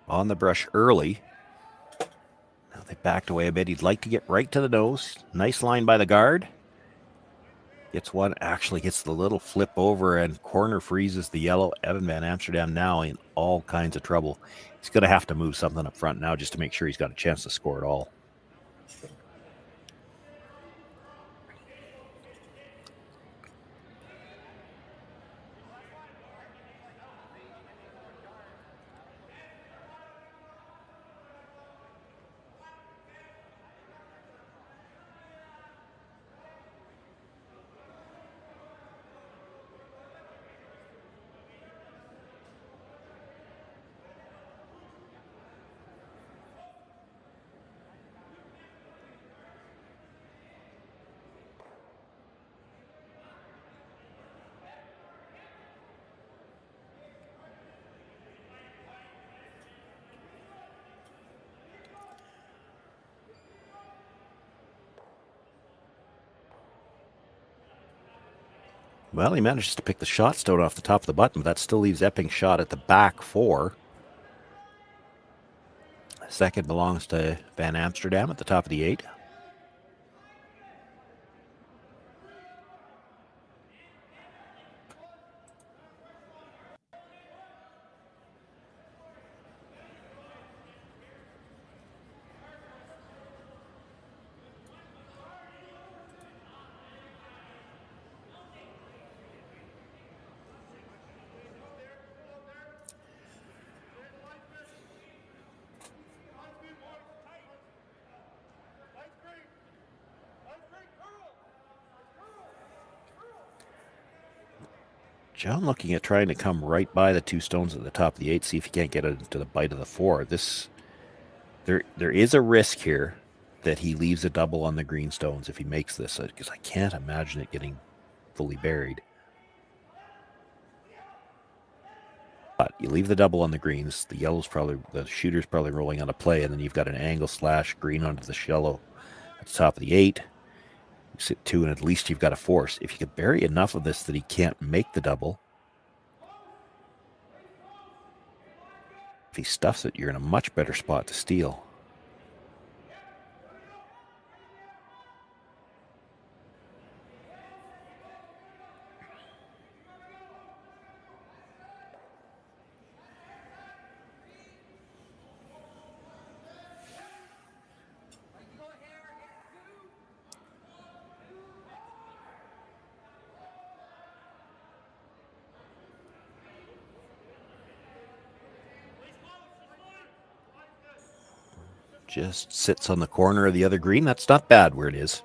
Speaker 2: On the brush early. Now they backed away a bit. He'd like to get right to the nose. Nice line by the guard. Gets one, actually gets the little flip over and corner freezes the yellow. Evan Van Amsterdam now in all kinds of trouble. He's going to have to move something up front now just to make sure he's got a chance to score it all. Well, he manages to pick the shot stone off the top of the button, but that still leaves Epping shot at the back 4. Second belongs to Van Amsterdam at the top of the 8. John looking at trying to come right by the 2 stones at the top of the 8, see if he can't get it into the bite of the 4. There is a risk here that he leaves a double on the green stones if he makes this, because I can't imagine it getting fully buried. But you leave the double on the greens, the shooter's probably rolling on a play, and then you've got an angle slash green onto the shallow at the top of the 8. You sit 2, and at least you've got a force. If you could bury enough of this that he can't make the double, if he stuffs it, you're in a much better spot to steal. Just sits on the corner of the other green. That's not bad where it is.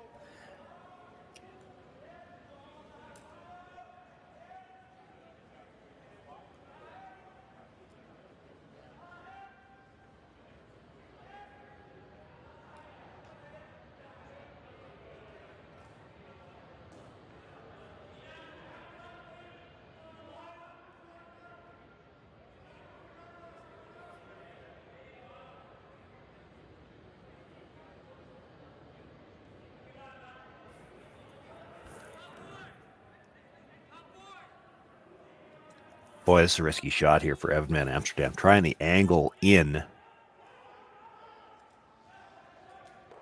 Speaker 2: Boy, this is a risky shot here for Evan Van Amsterdam. Trying the angle in.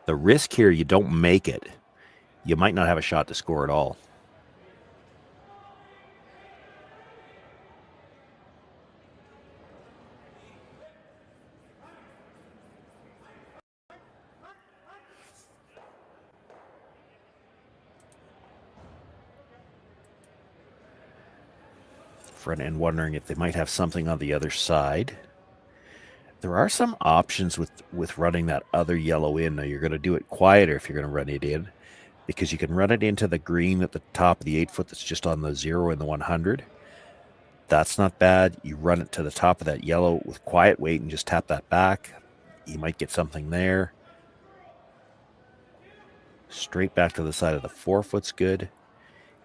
Speaker 2: The risk here, you don't make it. You might not have a shot to score at all. Front end wondering if they might have something on the other side. There are some options with running that other yellow in. Now, you're going to do it quieter if you're going to run it in, because you can run it into the green at the top of the 8 foot that's just on the 0 and the 100. That's not bad. You run it to the top of that yellow with quiet weight and just tap that back. You might get something there. Straight back to the side of the 4 foot's good.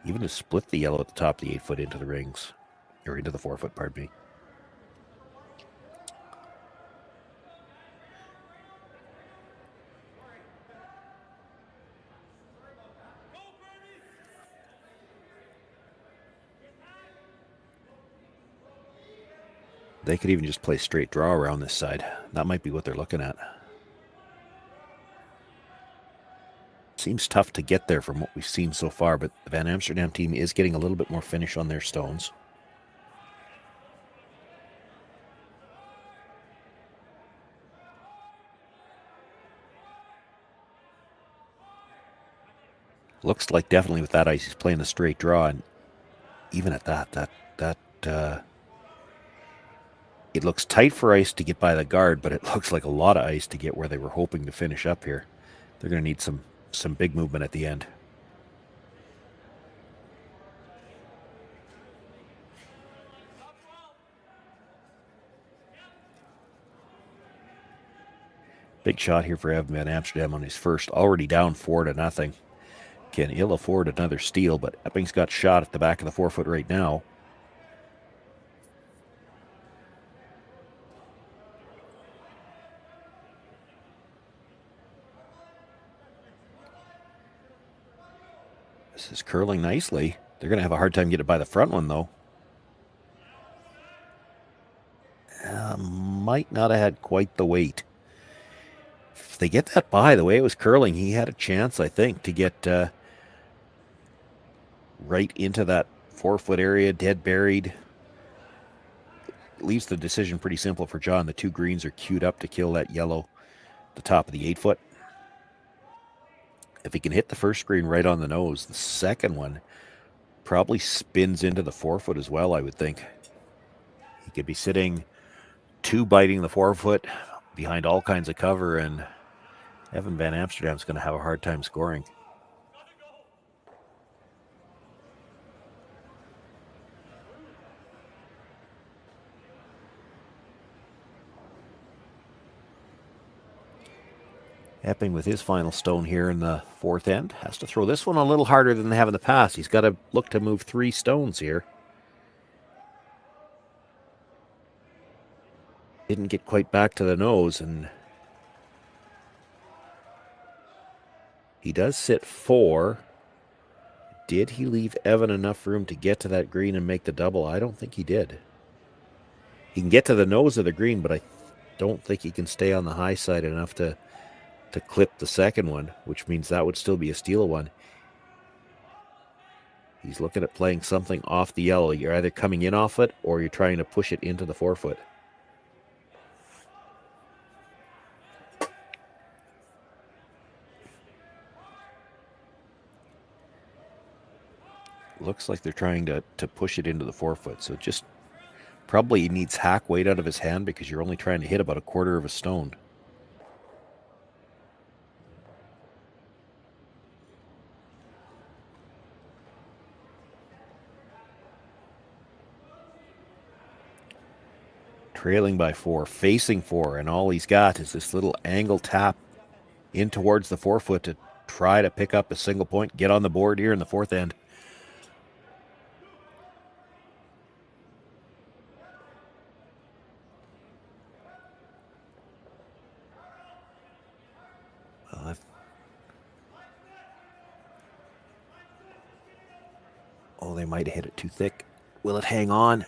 Speaker 2: Even to split the yellow at the top of the 8 foot into the rings. Or into the 4 foot, pardon me. They could even just play straight draw around this side. That might be what they're looking at. Seems tough to get there from what we've seen so far, but the Van Amsterdam team is getting a little bit more finish on their stones. Looks like definitely with that ice, he's playing a straight draw, and even at that, it looks tight for ice to get by the guard, but it looks like a lot of ice to get where they were hoping to finish up here. They're going to need some big movement at the end. Big shot here for Evan Van Amsterdam on his first, already down 4-0. Can ill afford another steal, but Epping's got shot at the back of the 4 foot right now. This is curling nicely. They're going to have a hard time getting by the front one, though. Might not have had quite the weight. If they get that by, the way it was curling, he had a chance, I think, to get right into that 4-foot area, dead buried. Leaves the decision pretty simple for John. The 2 greens are queued up to kill that yellow at the top of the 8-foot. If he can hit the first green right on the nose, the second one probably spins into the 4-foot as well, I would think. He could be sitting 2 biting the 4-foot behind all kinds of cover, and Evan Van Amsterdam's going to have a hard time scoring. Epping with his final stone here in the 4th end. Has to throw this one a little harder than they have in the past. He's got to look to move 3 stones here. Didn't get quite back to the nose, and he does sit 4. Did he leave Evan enough room to get to that green and make the double? I don't think he did. He can get to the nose of the green, but I don't think he can stay on the high side enough to clip the second one, which means that would still be a steal one. He's looking at playing something off the yellow. You're either coming in off it or you're trying to push it into the 4-foot. Looks like they're trying to push it into the 4-foot, so just probably needs hack weight out of his hand because you're only trying to hit about 1/4 of a stone. Trailing by 4, facing 4, and all he's got is this little angle tap in towards the 4-foot to try to pick up a single point, get on the board here in the 4th end. Oh, they might have hit it too thick. Will it hang on?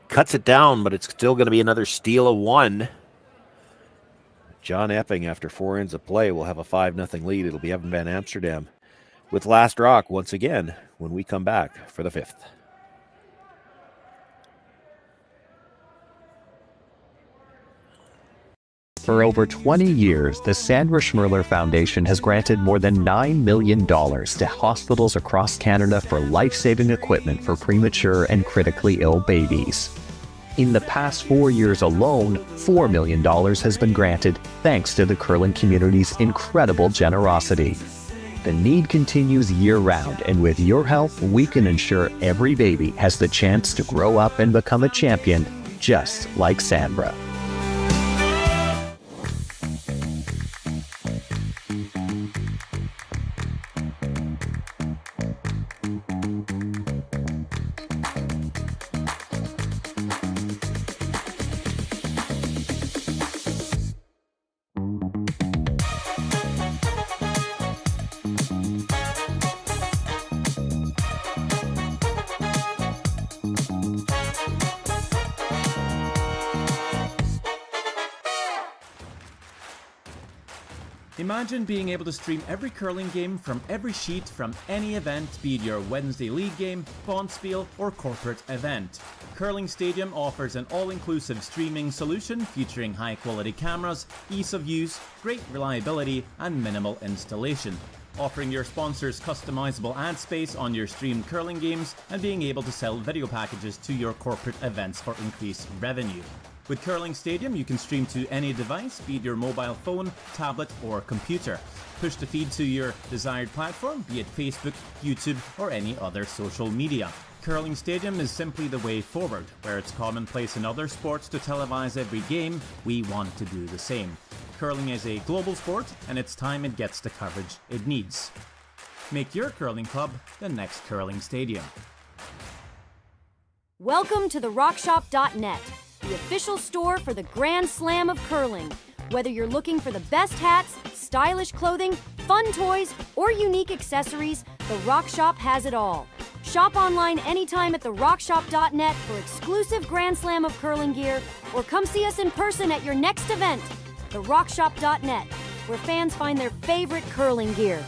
Speaker 2: Cuts it down, but it's still going to be another steal of 1. John Epping, after 4 ends of play, will have a 5-0 lead. It'll be Evan Van Amsterdam with last rock once again when we come back for the 5th.
Speaker 16: For over 20 years, the Sandra Schmirler Foundation has granted more than $9 million to hospitals across Canada for life-saving equipment for premature and critically ill babies. In the past 4 years alone, $4 million has been granted thanks to the curling community's incredible generosity. The need continues year-round, and with your help, we can ensure every baby has the chance to grow up and become a champion, just like Sandra.
Speaker 17: Imagine being able to stream every curling game from every sheet from any event, be it your Wednesday league game, bonspiel, or corporate event. Curling Stadium offers an all-inclusive streaming solution featuring high-quality cameras, ease of use, great reliability, and minimal installation. Offering your sponsors customizable ad space on your streamed curling games and being able to sell video packages to your corporate events for increased revenue. With Curling Stadium, you can stream to any device, be it your mobile phone, tablet, or computer. Push the feed to your desired platform, be it Facebook, YouTube, or any other social media. Curling Stadium is simply the way forward. Where it's commonplace in other sports to televise every game, we want to do the same. Curling is a global sport, and it's time it gets the coverage it needs. Make your curling club the next Curling Stadium.
Speaker 18: Welcome to the RockShop.net, the official store for the Grand Slam of curling. Whether you're looking for the best hats, stylish clothing, fun toys, or unique accessories, the Rock Shop has it all. Shop online anytime at therockshop.net for exclusive Grand Slam of curling gear, or come see us in person at your next event. Therockshop.net, where fans find their favorite curling gear.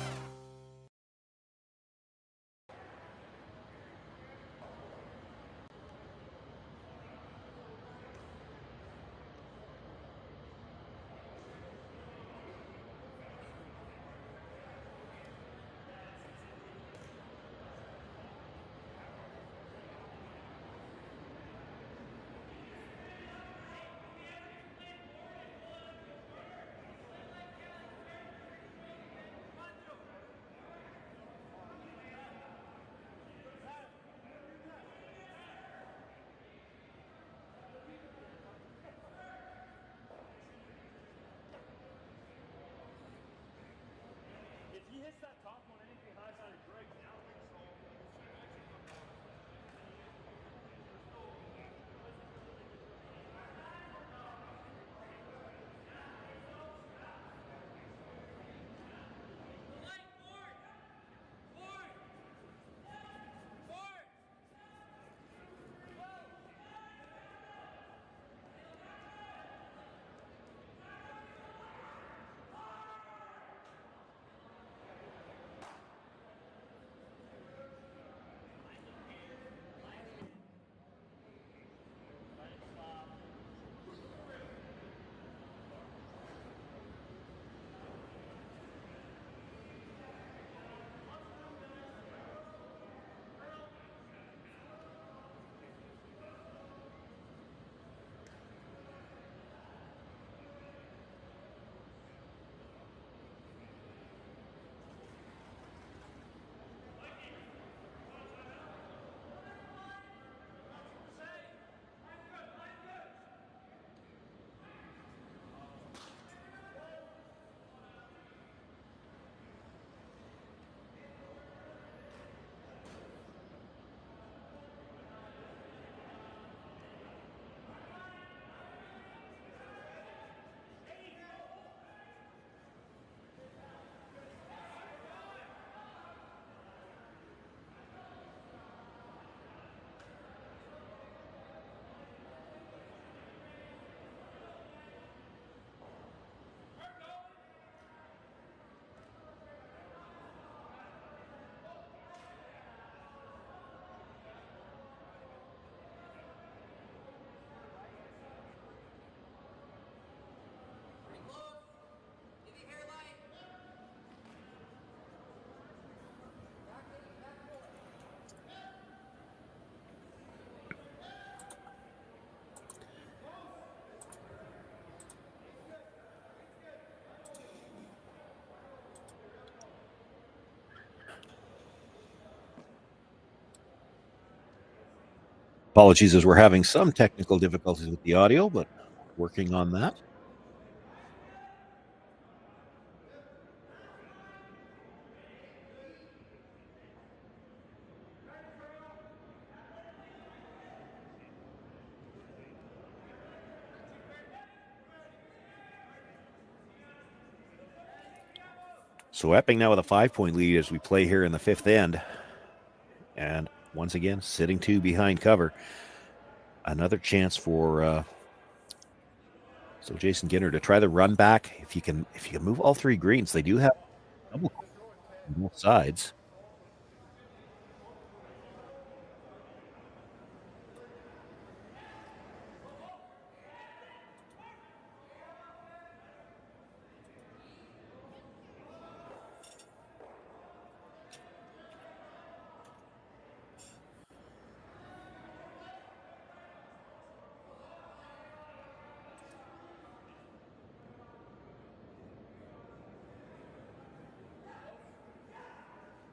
Speaker 2: Apologies as we're having some technical difficulties with the audio, but working on that. So Epping now with a 5-point lead as we play here in the fifth end. And once again, sitting two behind cover. Another chance for so Jason Ginner to try the run back. If you can move all three greens, they do have double on both sides.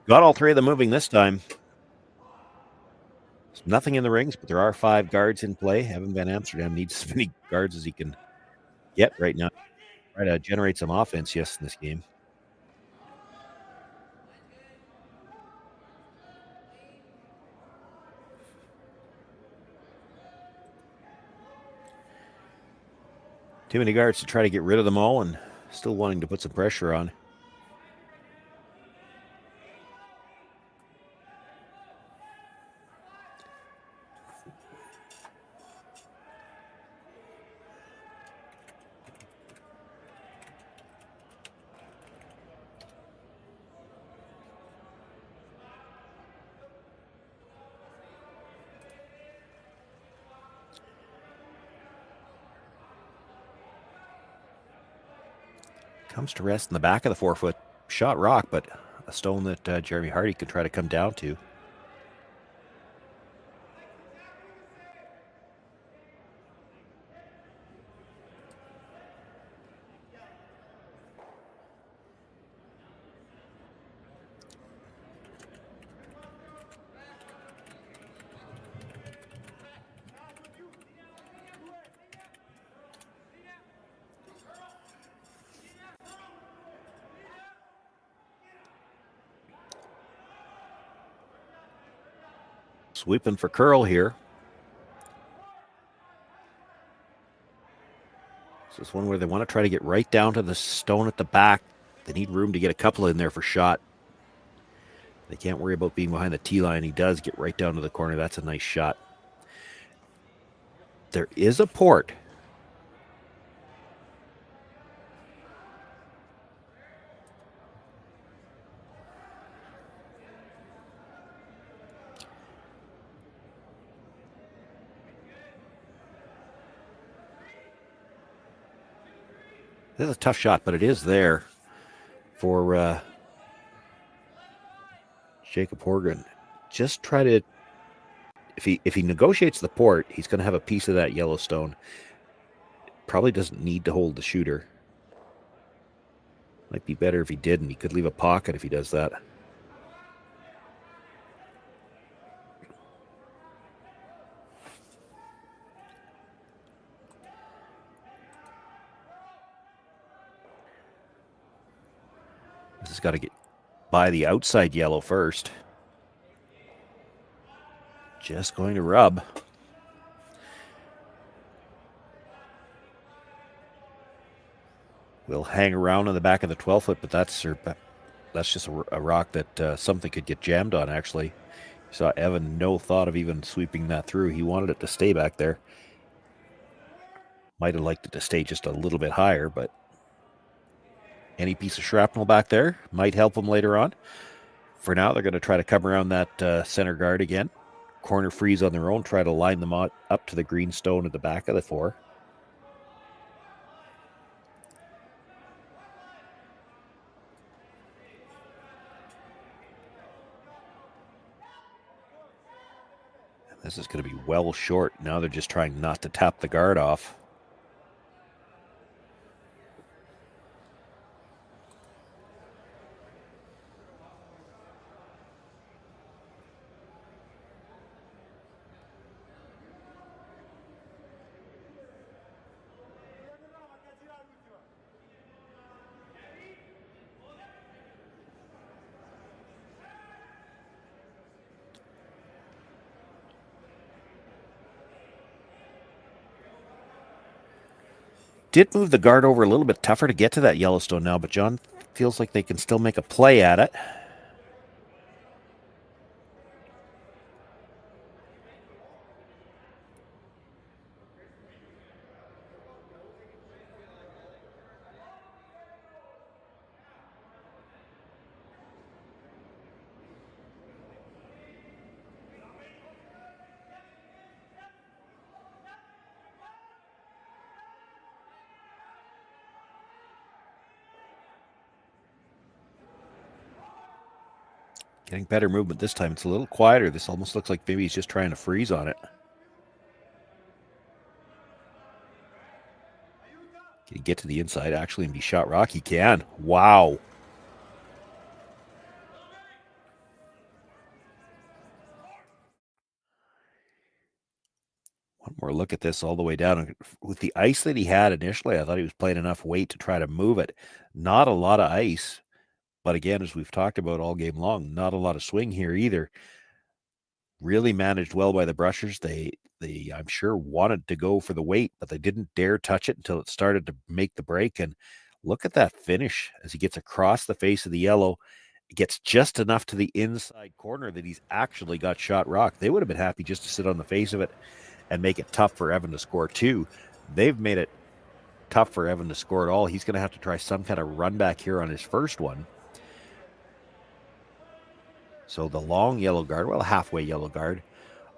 Speaker 2: Got all three of them moving this time. There's nothing in the rings, but there are 5 guards in play. Evan Van Amsterdam needs as many guards as he can get right now. Try to generate some offense, in this game. Too many guards to try to get rid of them all and still wanting to put some pressure on. Comes to rest in the back of the 4-foot. Shot rock, but a stone that Jeremy Hardy could try to come down to. Sweeping for curl here. This is one where they want to try to get right down to the stone at the back. They need room to get a couple in there for shot. They can't worry about being behind the tee line. He does get right down to the corner. That's a nice shot. There is a port. This is a tough shot, but it is there for Jacob Horgan. Just try to, if he negotiates the port, he's going to have a piece of that Yellowstone. Probably doesn't need to hold the shooter. Might be better if he didn't. He could leave a pocket if he does that. This has got to get by the outside yellow first. Just going to rub. Will hang around on the back of the 12-foot, but that's just a rock that something could get jammed on, actually. You saw Evan, no thought of even sweeping that through. He wanted it to stay back there. Might have liked it to stay just a little bit higher, but any piece of shrapnel back there might help them later on. For now, they're going to try to come around that center guard again. Corner freeze on their own, try to line them up to the green stone at the back of the 4. And this is going to be well short. Now they're just trying not to tap the guard off. Did move the guard over a little bit tougher to get to that Yellowstone now, but John feels like they can still make a play at it. Getting better movement this time. It's a little quieter. This almost looks like maybe he's just trying to freeze on it. Can he get to the inside actually and be shot rock? He can. Wow. One more look at this all the way down. With the ice that he had initially, I thought he was playing enough weight to try to move it. Not a lot of ice. But again, as we've talked about all game long, not a lot of swing here either. Really managed well by the Brushers. They I'm sure wanted to go for the weight, but they didn't dare touch it until it started to make the break. And look at that finish as he gets across the face of the yellow. It gets just enough to the inside corner that he's actually got shot rock. They would have been happy just to sit on the face of it and make it tough for Evan to score too. They've made it tough for Evan to score at all. He's going to have to try some kind of run back here on his first one. So the long yellow guard, well, halfway yellow guard,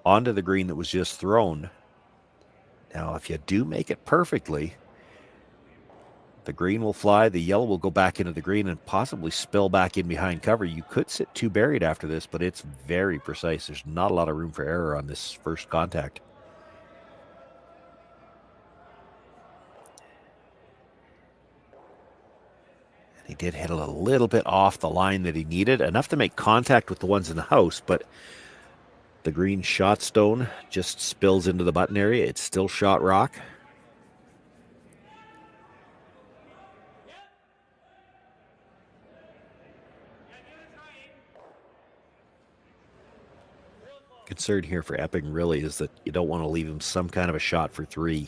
Speaker 2: onto the green that was just thrown. Now, if you do make it perfectly, The green will fly, the yellow will go back into the green and possibly spill back in behind cover. You could sit 2 buried after this, but it's very precise. There's not a lot of room for error on this first contact. And he did hit a little bit off the line that he needed, enough to make contact with the ones in the house, but the green shot stone just spills into the button area. It's still shot rock. Concern here for Epping really is that you don't want to leave him some kind of a shot for 3.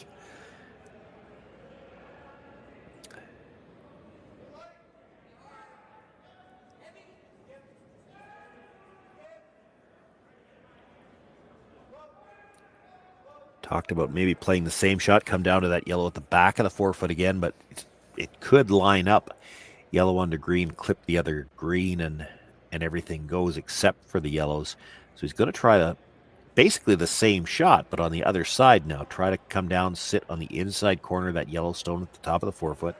Speaker 2: Talked about maybe playing the same shot, come down to that yellow at the back of the 4-foot again, but it could line up yellow onto green, clip the other green, and everything goes except for the yellows. So he's going to try basically the same shot, but on the other side now. Try to come down, sit on the inside corner of that yellow stone at the top of the 4-foot.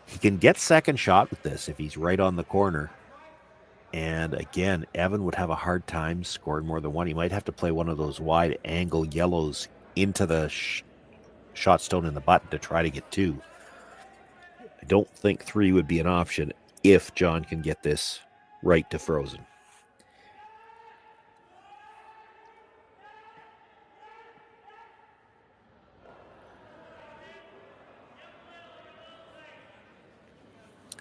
Speaker 2: He can get second shot with this if he's right on the corner. And again, Evan would have a hard time scoring more than 1. He might have to play one of those wide angle yellows into the shot stone in the button to try to get 2. I don't think 3 would be an option if John can get this right to frozen.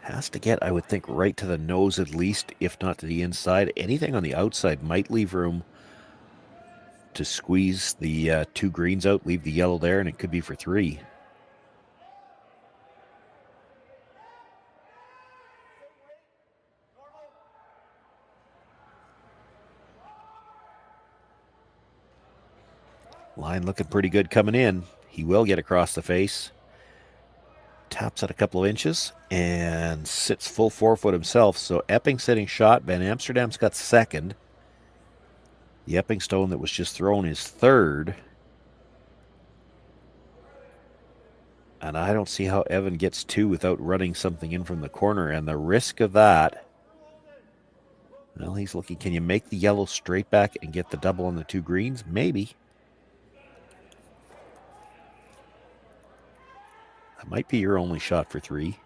Speaker 2: Has to get, I would think, right to the nose at least, if not to the inside. Anything on the outside might leave room to squeeze the 2 greens out, leave the yellow there, and it could be for 3. Line looking pretty good coming in. He will get across the face. Taps at a couple of inches and sits full 4-foot himself. So Epping sitting shot. Van Amsterdam's got second. The Epping stone that was just thrown is third. And I don't see how Evan gets 2 without running something in from the corner. And the risk of that, well, he's looking, can you make the yellow straight back and get the double on the 2 greens? Maybe. That might be your only shot for 3.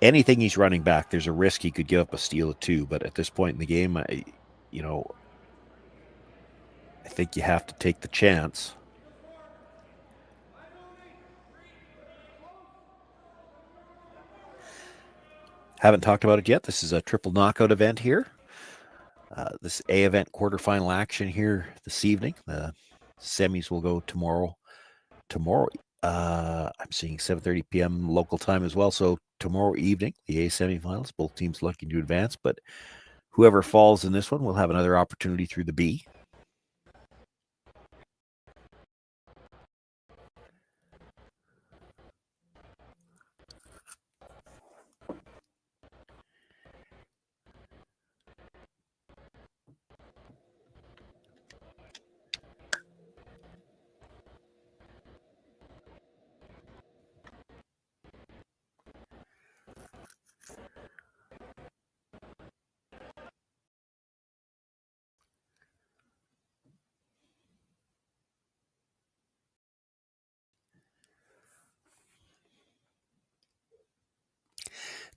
Speaker 2: Anything he's running back, there's a risk he could give up a steal of 2. But at this point in the game, I think you have to take the chance. Haven't talked about it yet. This is a triple knockout event here. This A event quarterfinal action here this evening. The semis will go tomorrow. I'm seeing 7:30 p.m. local time as well. So tomorrow evening, the A semifinals, both teams looking to advance, but whoever falls in this one will have another opportunity through the B.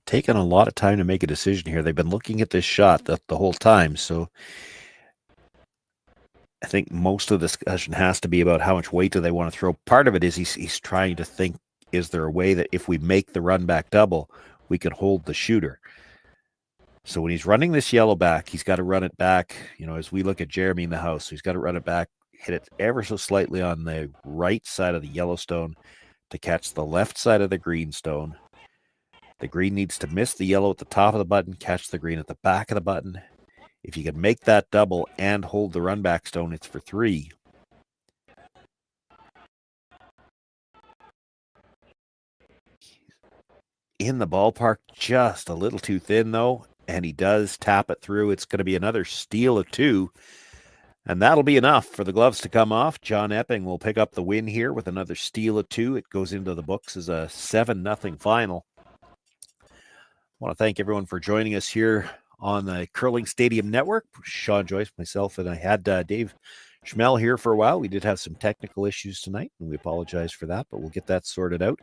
Speaker 2: Taken a lot of time to make a decision here. They've been looking at this shot the whole time, so I think most of the discussion has to be about how much weight do they want to throw. Part of it is he's trying to think, is there a way that if we make the run back double, we can hold the shooter? So when he's running this yellow back, he's got to run it back, as we look at Jeremy in the house, he's got to run it back, hit it ever so slightly on the right side of the yellow stone to catch the left side of the green stone. The green needs to miss the yellow at the top of the button, catch the green at the back of the button. If you can make that double and hold the run back stone, it's for 3. In the ballpark, just a little too thin though, and he does tap it through. It's going to be another steal of 2. And that'll be enough for the gloves to come off. John Epping will pick up the win here with another steal of 2. It goes into the books as a 7-0 final. I want to thank everyone for joining us here on the Curling Stadium Network. Sean Joyce, myself, and I had Dave Schmel here for a while. We did have some technical issues tonight, and we apologize for that, but we'll get that sorted out.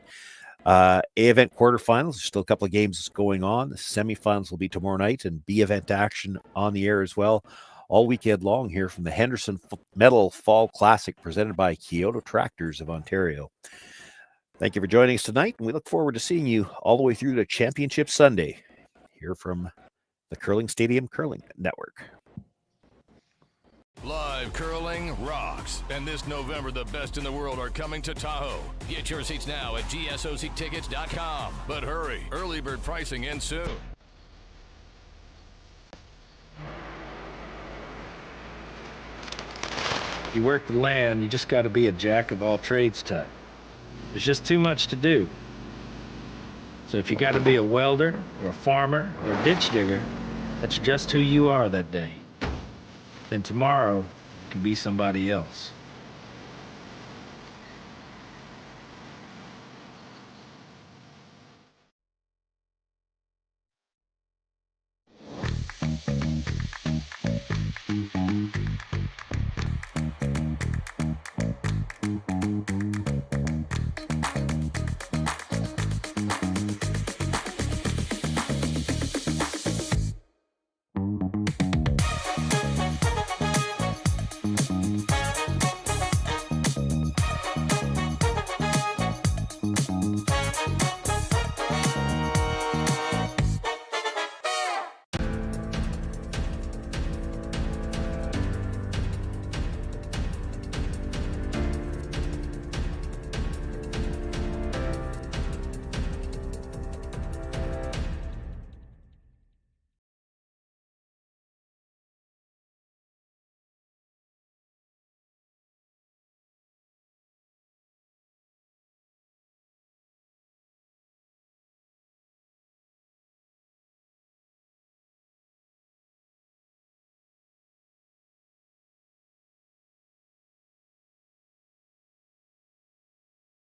Speaker 2: A event quarterfinals, there's still a couple of games going on. The semifinals will be tomorrow night, and B event action on the air as well all weekend long here from the Henderson Metal Fall Classic presented by Kioti Tractors of Ontario. Thank you for joining us tonight, and we look forward to seeing you all the way through to Championship Sunday here from the Curling Stadium Curling Network.
Speaker 10: Live curling rocks. And this November, the best in the world are coming to Tahoe. Get your seats now at gsoctickets.com. But hurry, early bird pricing ends soon.
Speaker 5: You work the land, you just got to be a jack of all trades type. There's just too much to do. So if you got to be a welder or a farmer or a ditch digger, that's just who you are that day. Then tomorrow you can be somebody else.